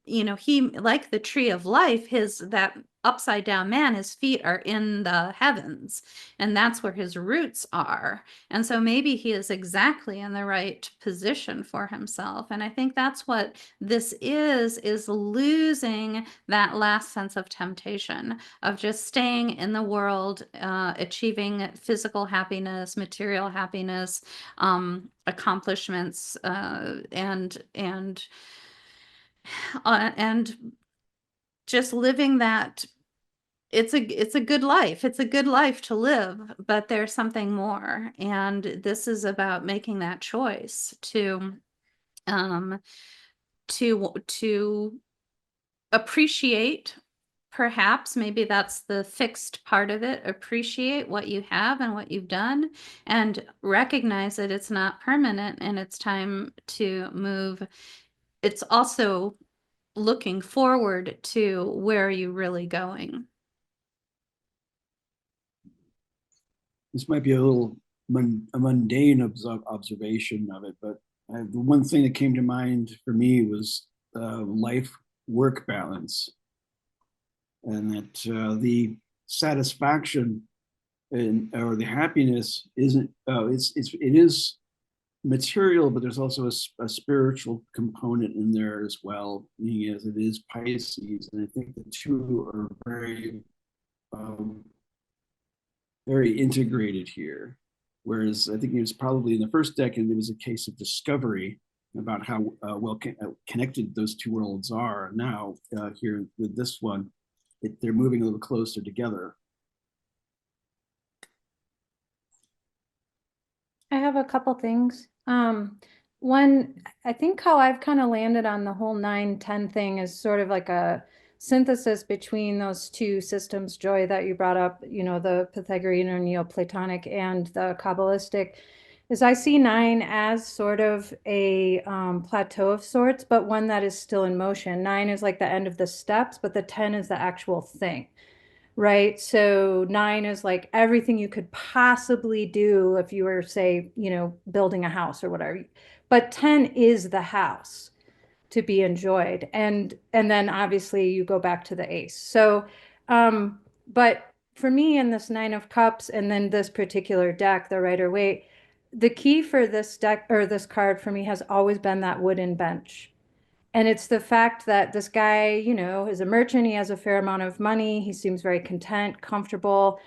you know, he, like the tree of life, that upside down man, his feet are in the heavens, and that's where his roots are. And so maybe he is exactly in the right position for himself. And I think that's what this is losing that last sense of temptation, of just staying in the world, achieving physical happiness, material happiness, accomplishments, and just living that. It's a good life. It's a good life to live, but there's something more. And this is about making that choice um to appreciate, perhaps maybe that's the fixed part of it, appreciate what you have and what you've done, and recognize that it's not permanent and it's time to move. It's also looking forward to where are you really going. This might be a little a mundane observation of it, but the one thing that came to mind for me was life-work balance, and that the satisfaction or the happiness isn't. It is material, but there's also a spiritual component in there as well, being as it is Pisces, and I think the two are very integrated here. Whereas I think it was probably in the first decade, it was a case of discovery about how connected those two worlds are. Now, here with this one, they're moving a little closer together. I have a couple things. One, I think how I've kind of landed on the whole 9-10 thing is sort of like a synthesis between those two systems, Joy, that you brought up, you know, the Pythagorean or Neoplatonic and the Kabbalistic, is I see 9 as sort of a plateau of sorts, but one that is still in motion. 9 is like the end of the steps, but the 10 is the actual thing. Right. So 9 is like everything you could possibly do if you were, say, you know, building a house or whatever. But 10 is the house to be enjoyed. And then obviously you go back to the ace. So, but for me in this 9 of cups and then this particular deck, the Rider-Waite, the key for this deck or this card for me has always been that wooden bench. And it's the fact that this guy, you know, is a merchant. He has a fair amount of money. He seems very content, comfortable.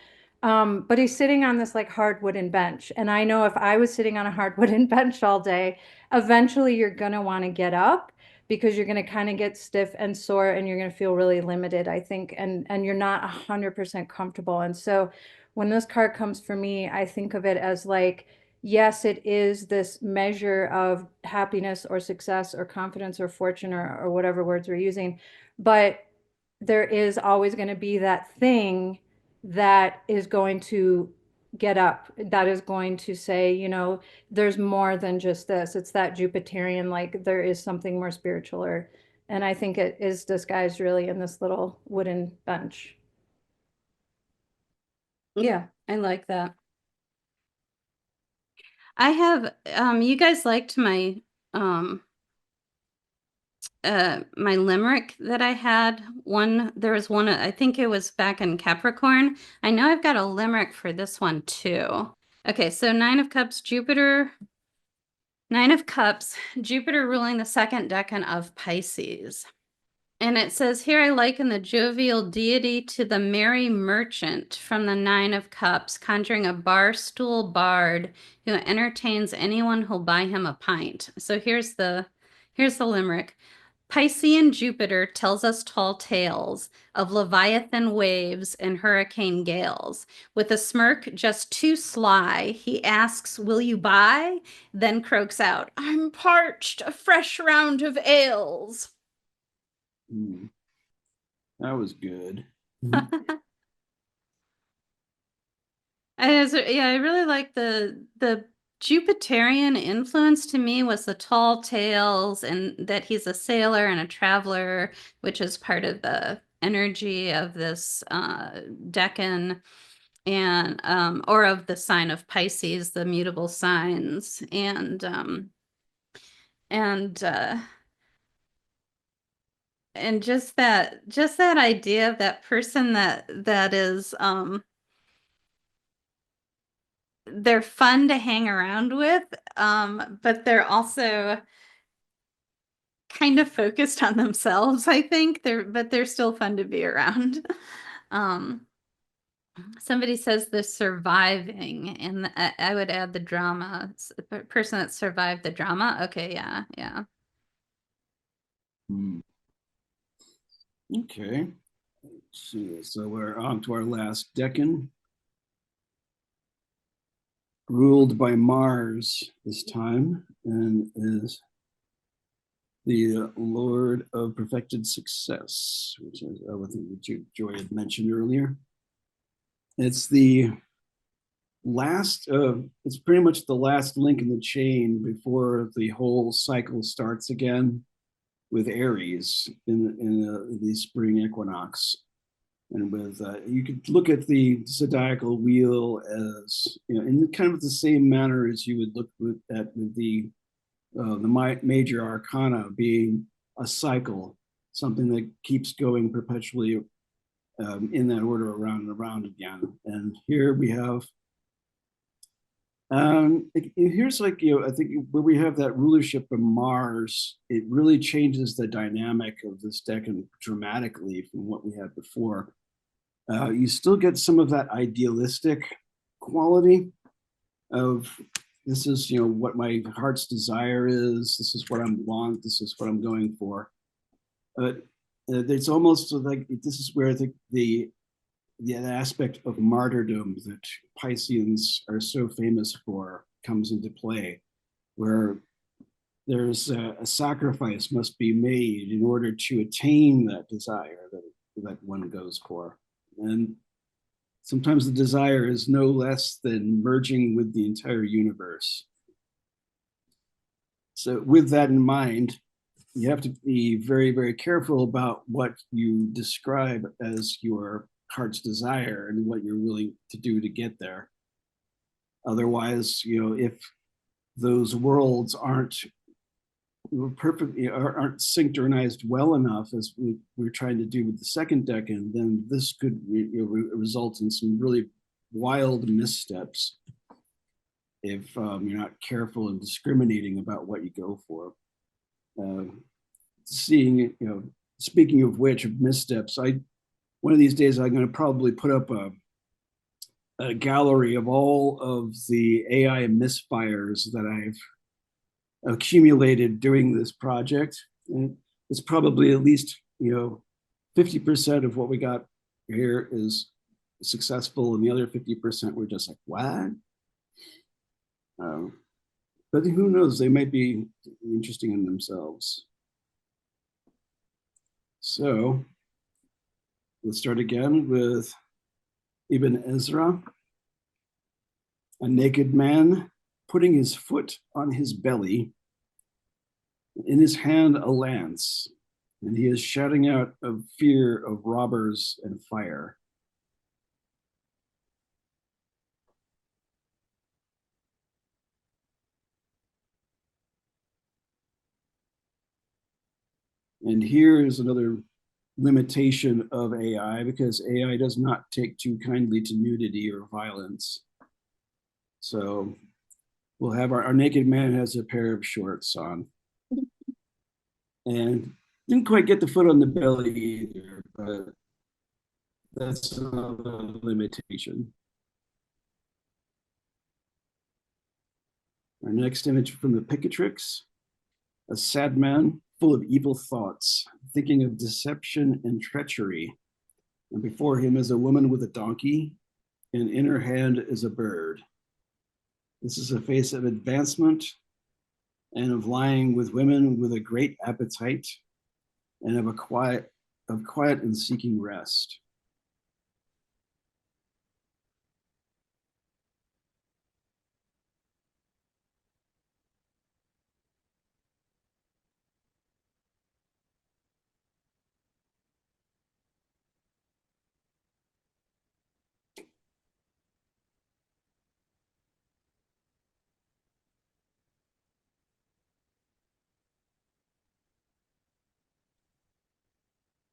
But he's sitting on this like hard wooden bench. And I know if I was sitting on a hard wooden bench all day, eventually you're going to want to get up because you're going to kind of get stiff and sore and you're going to feel really limited, I think. And you're not 100% comfortable. And so when this card comes for me, I think of it as like, yes, it is this measure of happiness or success or confidence or fortune or whatever words we're using. But there is always going to be that thing that is going to get up, that is going to say, you know, there's more than just this. It's that Jupiterian, like there is something more spiritual. And I think it is disguised really in this little wooden bench. Yeah, I like that. I have you guys liked my my limerick that I had. There was one, I think it was back in Capricorn. I know I've got a limerick for this one too. Okay, so 9 of Cups, Jupiter. 9 of Cups, Jupiter ruling the second decan of Pisces. And it says here, I liken the jovial deity to the merry merchant from the 9 of Cups, conjuring a bar stool bard who entertains anyone who'll buy him a pint. So here's the limerick. Piscean Jupiter tells us tall tales of Leviathan waves and hurricane gales. With a smirk just too sly, he asks, will you buy? Then croaks out, I'm parched, a fresh round of ales. That was good. Yeah, I really like the Jupiterian influence. To me was the tall tales and that he's a sailor and a traveler, which is part of the energy of this decan, and or of the sign of Pisces, the mutable signs, and and just that idea of that person that is they're fun to hang around with, but they're also kind of focused on themselves, I think. They're still fun to be around. um Somebody says the surviving, and I would add the drama. Person that survived the drama. Okay, yeah, yeah. Hmm. Okay. Let's see. So we're on to our last decan, ruled by Mars this time, and is the Lord of Perfected Success, which is I think that Joy had mentioned earlier. It's the last it's pretty much the last link in the chain before the whole cycle starts again with Aries in the spring equinox. And with you could look at the zodiacal wheel as, you know, in kind of the same manner as you would look at with the major arcana being a cycle, something that keeps going perpetually in that order around and around again. And here we have here's like, you know, I think where we have that rulership of Mars, it really changes the dynamic of this decan dramatically from what we had before. You still get some of that idealistic quality of, this is, you know, what my heart's desire is, this is what I want, this is what I'm going for. But it's almost like this is where I think the aspect of martyrdom that Pisceans are so famous for comes into play, where there's a sacrifice must be made in order to attain that desire that one goes for. And sometimes the desire is no less than merging with the entire universe. So with that in mind, you have to be very, very careful about what you describe as your heart's desire and what you're willing to do to get there. Otherwise, you know, if those worlds aren't perfectly, aren't synchronized well enough as we're trying to do with the second decan, then this could result in some really wild missteps if you're not careful and discriminating about what you go for. Seeing, you know, speaking of which, of missteps, one of these days I'm going to probably put up a gallery of all of the AI misfires that I've accumulated during this project. And it's probably at least, you know, 50% of what we got here is successful, and the other 50% were just like, what? But who knows? They might be interesting in themselves. So let's start again with Ibn Ezra, a naked man putting his foot on his belly, in his hand a lance, and he is shouting out of fear of robbers and fire. And here is another limitation of AI, because AI does not take too kindly to nudity or violence. So we'll have our naked man has a pair of shorts on. And didn't quite get the foot on the belly either, but that's another limitation. Our next image from the Picatrix, a sad man full of evil thoughts, thinking of deception and treachery. And before him is a woman with a donkey, and in her hand is a bird. This is a face of advancement and of lying with women with a great appetite, and of quiet and seeking rest.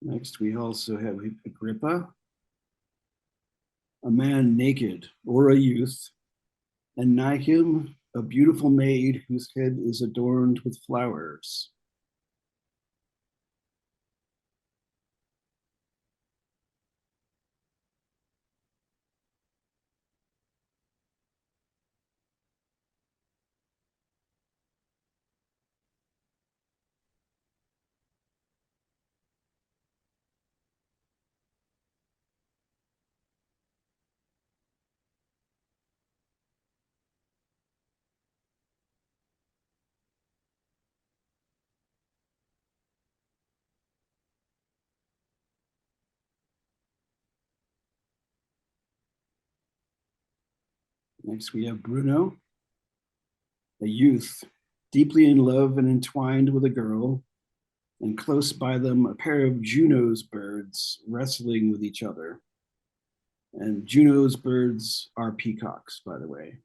Next, we also have Agrippa, a man naked or a youth, and nigh him a beautiful maid whose head is adorned with flowers. Next, we have Bruno, a youth, deeply in love and entwined with a girl, and close by them a pair of Juno's birds wrestling with each other. And Juno's birds are peacocks, by the way.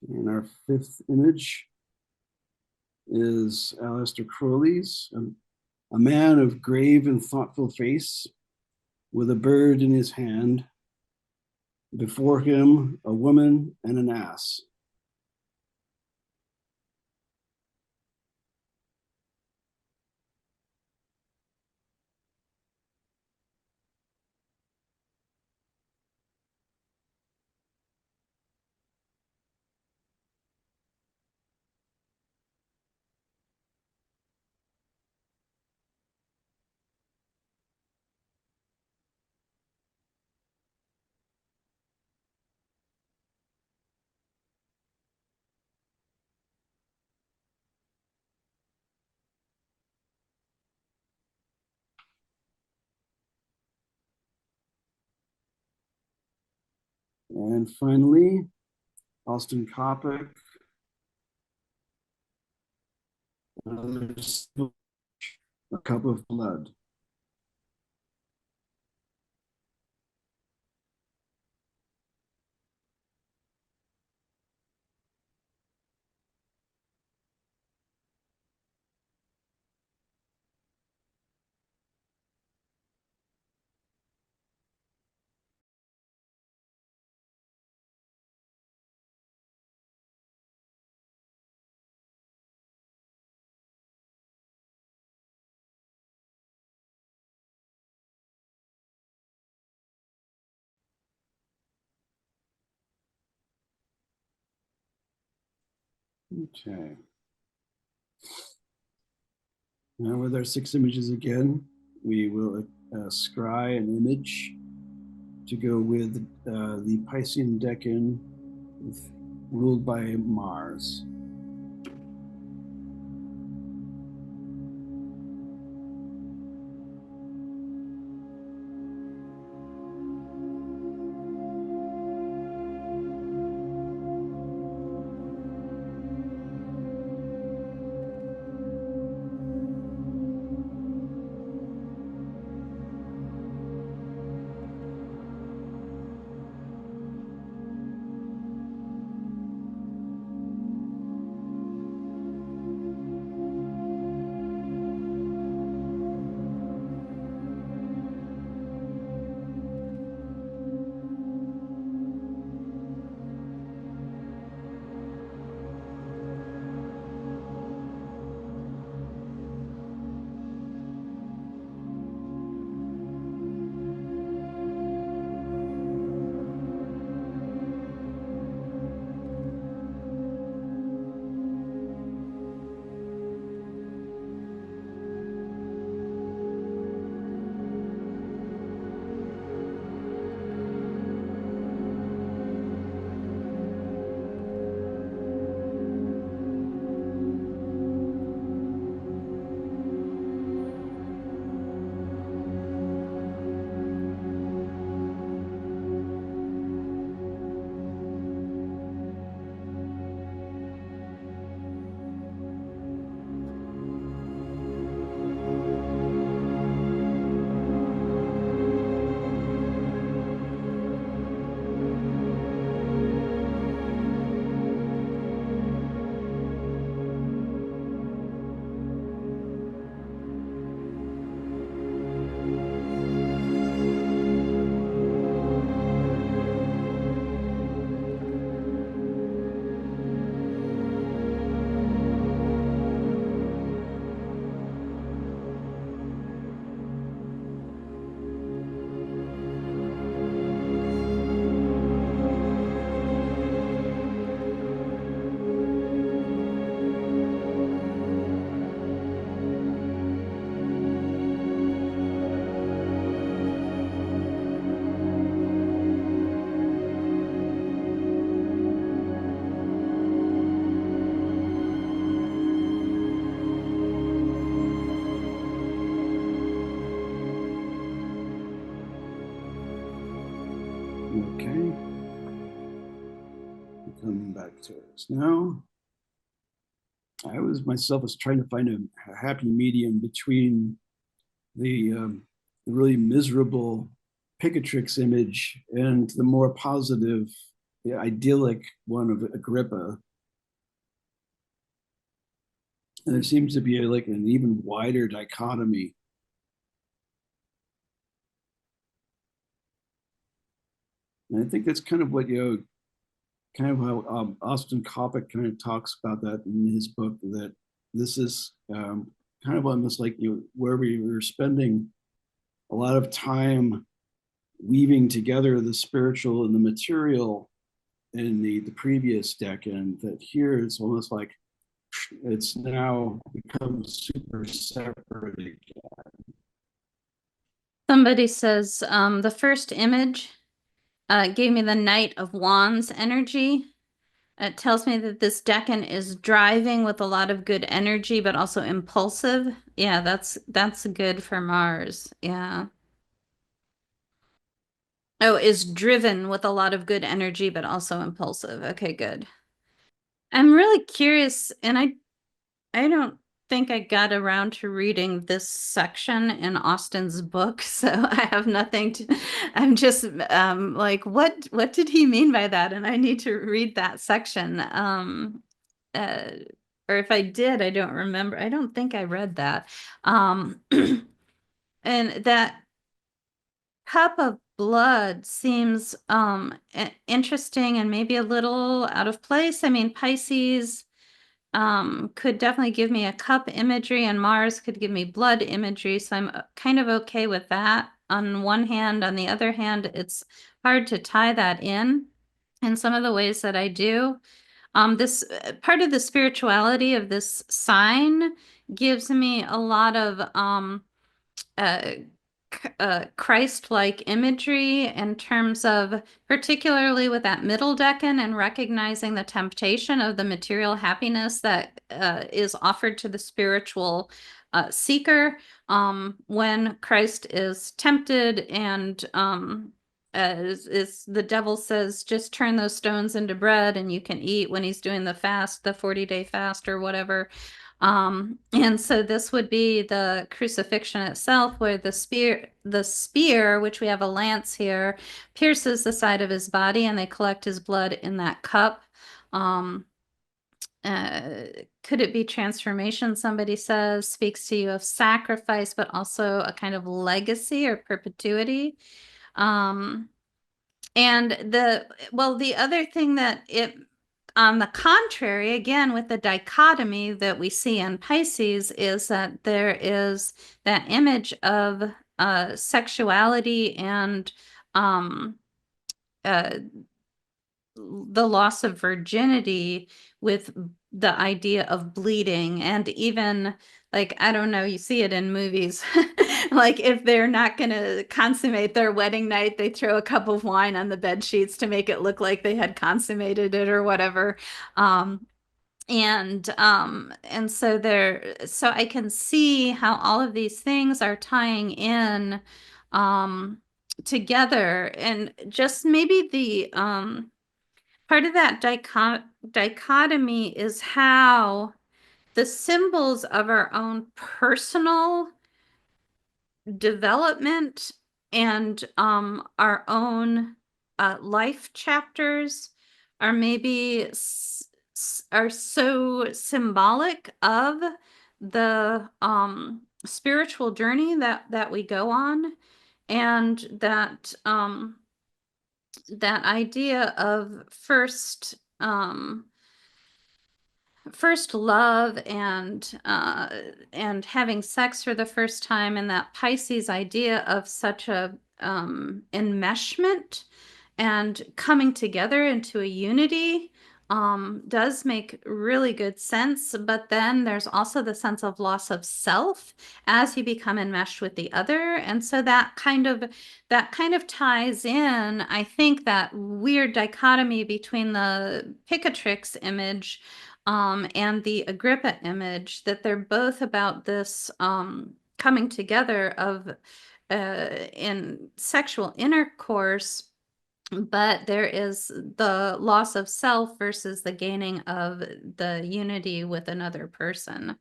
And our fifth image is Aleister Crowley's, a man of grave and thoughtful face, with a bird in his hand. Before him, a woman and an ass. And finally, Austin Coppock, another A Cup of Blood. Okay. Now with our 6 images again, we will scry an image to go with the Piscean Decan ruled by Mars. Okay. Coming back to us now. I was trying to find a happy medium between the really miserable Picatrix image and the more positive, the idyllic one of Agrippa. And there seems to be like an even wider dichotomy. And I think that's kind of what, kind of how Austin Coppock kind of talks about that in his book, that this is kind of almost like where we were spending a lot of time weaving together the spiritual and the material in the previous Decan, that here it's almost like it's now become super separate again. Somebody says the first image gave me the Knight of Wands energy. It tells me that this Decan is driving with a lot of good energy, but also impulsive. Yeah, that's good for Mars. Yeah. Oh, is driven with a lot of good energy, but also impulsive. Okay, good. I'm really curious, and I don't think I got around to reading this section in Austin's book, so I have nothing to, I'm just like, what did he mean by that? And I need to read that section. Or if I did, I don't remember. I don't think I read that. And that cup of blood seems interesting and maybe a little out of place. I mean, Pisces could definitely give me a cup imagery, and Mars could give me blood imagery, so I'm kind of okay with that on one hand. On the other hand, it's hard to tie that in some of the ways that I do. This part of the spirituality of this sign gives me a lot of uh, Christ-like imagery in terms of, particularly with that middle decan, and recognizing the temptation of the material happiness that is offered to the spiritual seeker when Christ is tempted, and as the devil says, just turn those stones into bread and you can eat, when he's doing the fast, the 40-day fast or whatever. And so this would be the crucifixion itself, where the spear, which we have a lance here, pierces the side of his body, and they collect his blood in that cup. Could it be transformation? Somebody says, speaks to you of sacrifice, but also a kind of legacy or perpetuity. And the other thing that it, on the contrary, again, with the dichotomy that we see in Pisces, is that there is that image of sexuality and the loss of virginity, with the idea of bleeding, and even, like, I don't know, you see it in movies, like if they're not going to consummate their wedding night, they throw a cup of wine on the bed sheets to make it look like they had consummated it or whatever. And so I can see how all of these things are tying in together, and just maybe the part of that dichotomy is how the symbols of our own personal development and our own life chapters are maybe are so symbolic of the spiritual journey that we go on, and that that idea of first love and having sex for the first time, and that Pisces idea of such a enmeshment and coming together into a unity does make really good sense. But then there's also the sense of loss of self as you become enmeshed with the other, and so that kind of ties in, I think, that weird dichotomy between the Picatrix image and the Agrippa image, that they're both about this coming together of in sexual intercourse, but there is the loss of self versus the gaining of the unity with another person.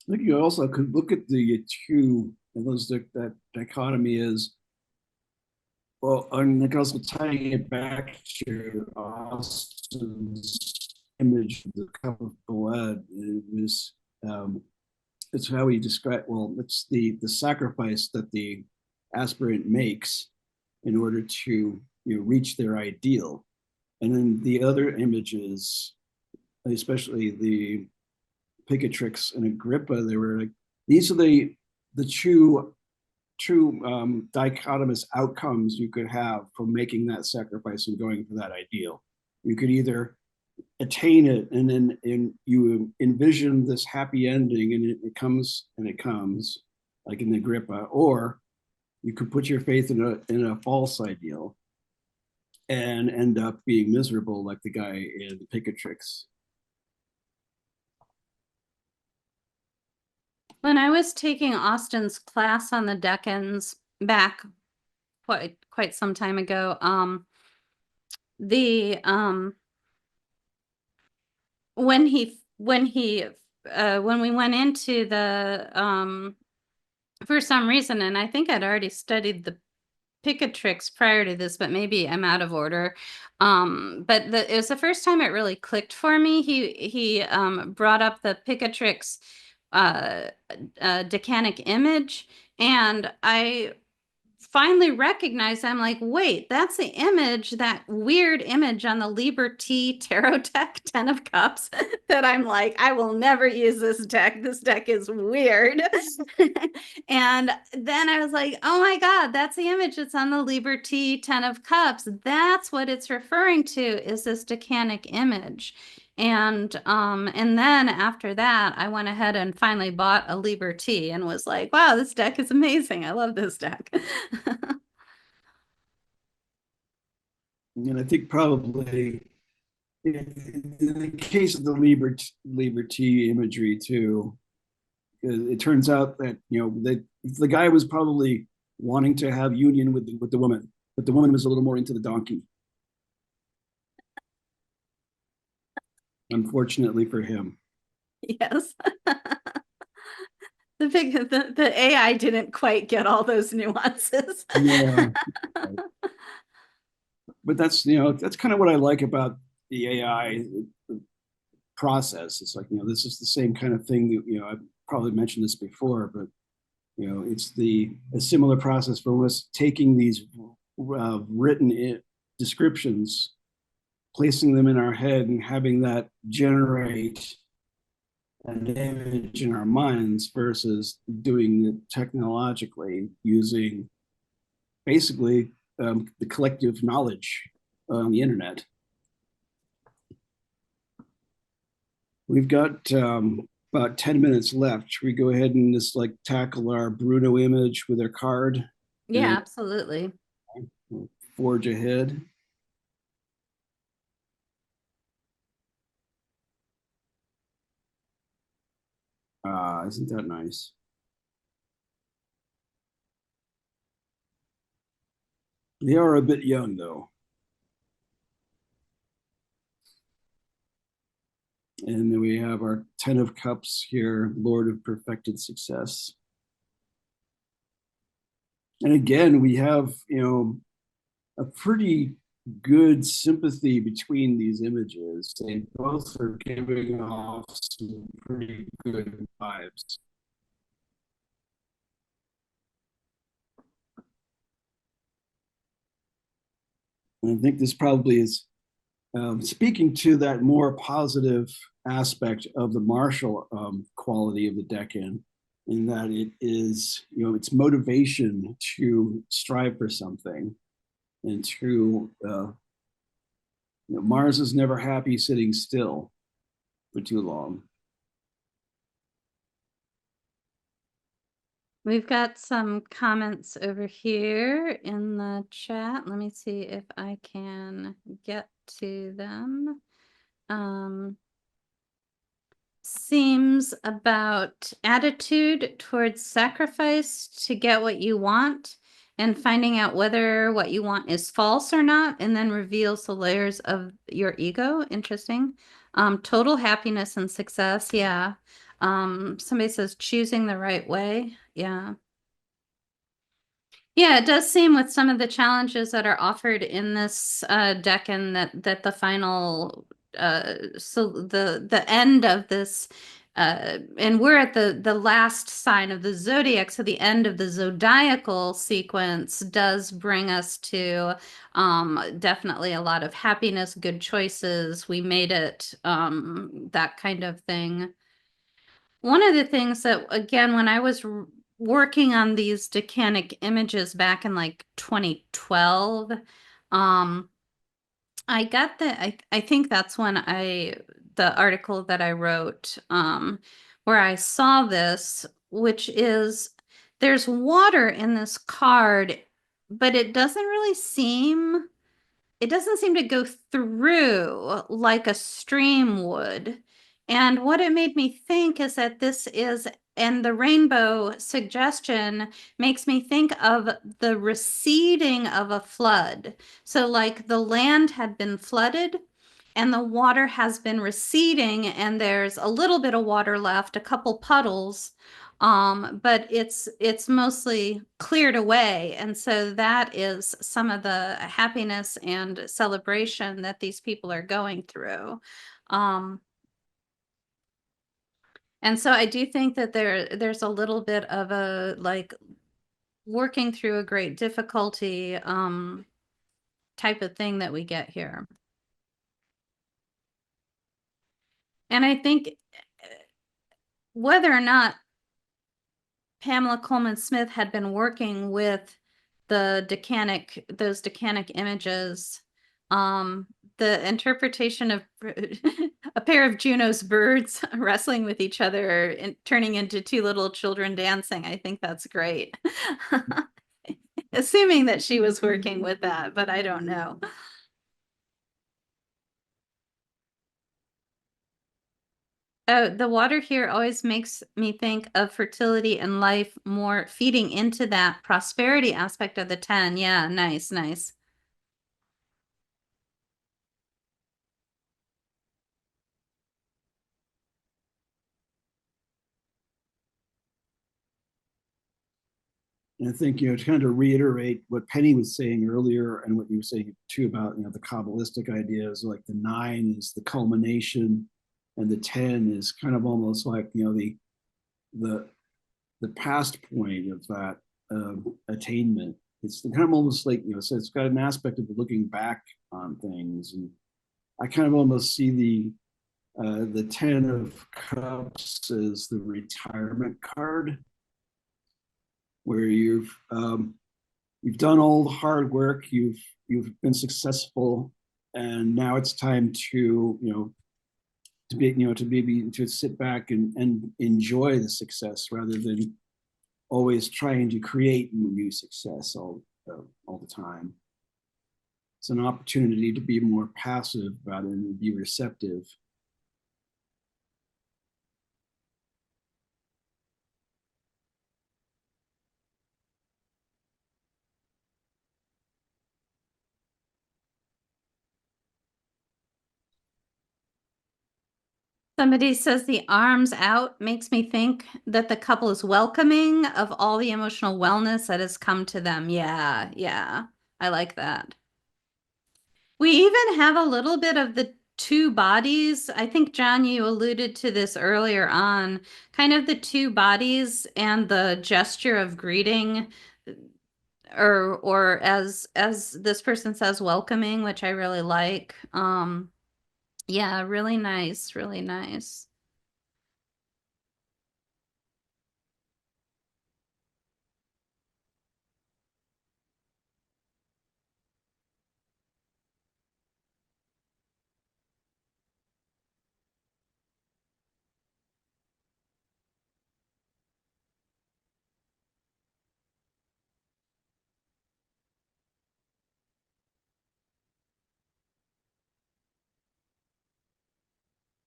I think you also could look at the two, and that dichotomy is, well, and like also tying it back to Austin's image of the cup of blood. It was, it's how he described, well, it's the sacrifice that the aspirant makes in order to, reach their ideal. And then the other images, especially the Picatrix and Agrippa, they were like, these are the true dichotomous outcomes you could have from making that sacrifice and going for that ideal. You could either attain it and then you envision this happy ending and it comes like in Agrippa, or you could put your faith in a false ideal and end up being miserable like the guy in the Picatrix. When I was taking Austin's class on the Decans back quite some time ago, when we went into the for some reason, and I think I'd already studied the Picatrix prior to this, but maybe I'm out of order. But it was the first time it really clicked for me. He brought up the Picatrix decanic image, and I finally recognized, I'm like, wait, that's the image, that weird image on the Liberty tarot deck, 10 of Cups, that I'm like, I will never use this deck. This deck is weird. And then I was like, oh my God, that's the image that's on the Liberty 10 of Cups. That's what it's referring to, is this decanic image. And then after that, I went ahead and finally bought a Liberty and was like, wow, this deck is amazing. I love this deck. And I think probably in the case of the Liberty imagery too, it turns out that the guy was probably wanting to have union with the woman, but the woman was a little more into the donkey. Unfortunately for him. Yes. The AI didn't quite get all those nuances. Yeah. But that's kind of what I like about the AI process. It's like, this is the same kind of thing that, I've probably mentioned this before, but it's a similar process for us taking these written descriptions, placing them in our head and having that generate an image in our minds versus doing it technologically using basically the collective knowledge on the internet. We've got about 10 minutes left. Should we go ahead and just like tackle our Bruno image with our card? Yeah, absolutely. We'll forge ahead. Isn't that nice? They are a bit young, though. And then we have our 10 of Cups here, Lord of Perfected Success. And again, we have, a pretty good sympathy between these images. They both are giving off some pretty good vibes. And I think this probably is speaking to that more positive aspect of the martial quality of the Decan, in that it is, it's motivation to strive for something and to, Mars is never happy sitting still for too long. We've got some comments over here in the chat. Let me see if I can get to them. Seems about attitude towards sacrifice to get what you want. and finding out whether what you want is false or not, and then reveals the layers of your ego. Interesting. Total happiness and success. Yeah. Somebody says choosing the right way. Yeah. Yeah, it does seem with some of the challenges that are offered in this Decan that the final so the end of this and we're at the last sign of the zodiac, so the end of the zodiacal sequence does bring us to definitely a lot of happiness, good choices. We made it, that kind of thing. One of the things that, again, when I was working on these decanic images back in like 2012, I got I think that's when the article that I wrote, where I saw this, which is there's water in this card, but it doesn't seem to go through like a stream would. And what it made me think is that this is, and the rainbow suggestion makes me think of the receding of a flood. So, like the land had been flooded and the water has been receding, and there's a little bit of water left, a couple puddles, but it's mostly cleared away. And so that is some of the happiness and celebration that these people are going through. And so I do think that there's a little bit of a like working through a great difficulty type of thing that we get here. And I think whether or not Pamela Coleman Smith had been working with those decanic images, the interpretation of a pair of Juno's birds wrestling with each other and turning into two little children dancing, I think that's great. Assuming that she was working with that, but I don't know. Oh, the water here always makes me think of fertility and life more feeding into that prosperity aspect of the 10. Yeah, nice, nice. And I think, to kind of reiterate what Penny was saying earlier and what you were saying too about, the Kabbalistic ideas, like the 9 is the culmination and the 10 is kind of almost like, the past point of that attainment. It's kind of almost like, so it's got an aspect of looking back on things. And I kind of almost see the 10 of Cups as the retirement card, where you've done all the hard work, you've been successful, and now it's time to to sit back and enjoy the success rather than always trying to create new success all the time. It's an opportunity to be more passive rather than be receptive. Somebody says the arms out makes me think that the couple is welcoming of all the emotional wellness that has come to them. Yeah, yeah. I like that. We even have a little bit of the two bodies. I think, John, you alluded to this earlier on, kind of the two bodies and the gesture of greeting, or as this person says, welcoming, which I really like. Yeah, really nice, really nice.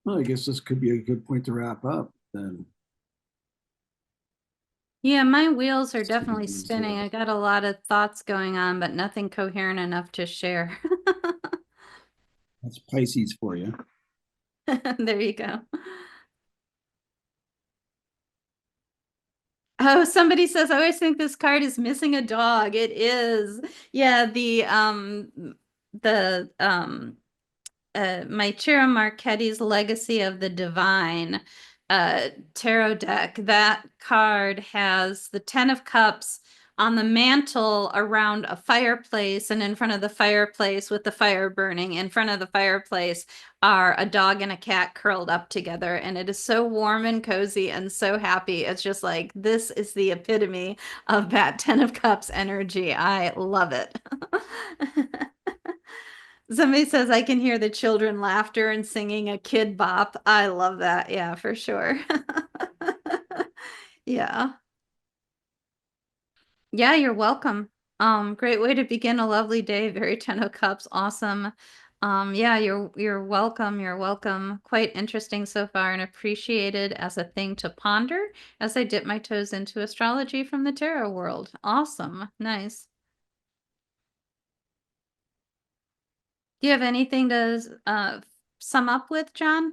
Well, I guess this could be a good point to wrap up then. Yeah, my wheels are So it definitely was, spinning. I got a lot of thoughts going on, but nothing coherent enough to share. that's Pisces for you. There you go. Oh, somebody says, I always think this card is missing a dog. It is. Yeah, my Chira Marchetti's Legacy of the Divine tarot deck. That card has the 10 of Cups on the mantle around a fireplace, and in front of the fireplace with the fire burning. In front of the fireplace are a dog and a cat curled up together, and it is so warm and cozy and so happy. It's just like, this is the epitome of that 10 of Cups energy. I love it. Somebody says I can hear the children laughter and singing a kid bop. I love that. Yeah, for sure. Yeah. Yeah, you're welcome. Great way to begin a lovely day. Very 10 of Cups. Awesome. Yeah, you're welcome. You're welcome. Quite interesting so far and appreciated as a thing to ponder as I dip my toes into astrology from the tarot world. Awesome. Nice. Do you have anything to sum up with, John?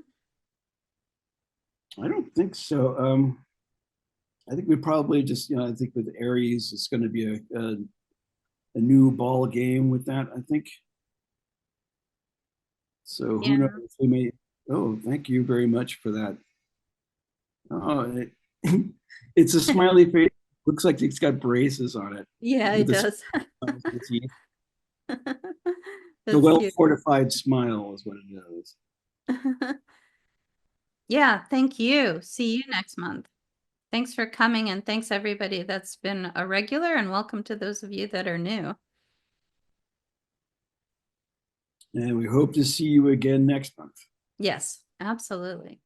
I don't think so. I think we probably just, I think with Aries, it's going to be a new ball game with that, I think. So who Yeah. knows? We may. Oh, thank you very much for that. Oh, it's a smiley face. Looks like it's got braces on it. Yeah, it With a does. the That's well cute. fortified smile is what it is. Yeah, thank you. See you next month. Thanks for coming, and thanks everybody that's been a regular, and welcome to those of you that are new. And we hope to see you again next month. Yes, absolutely.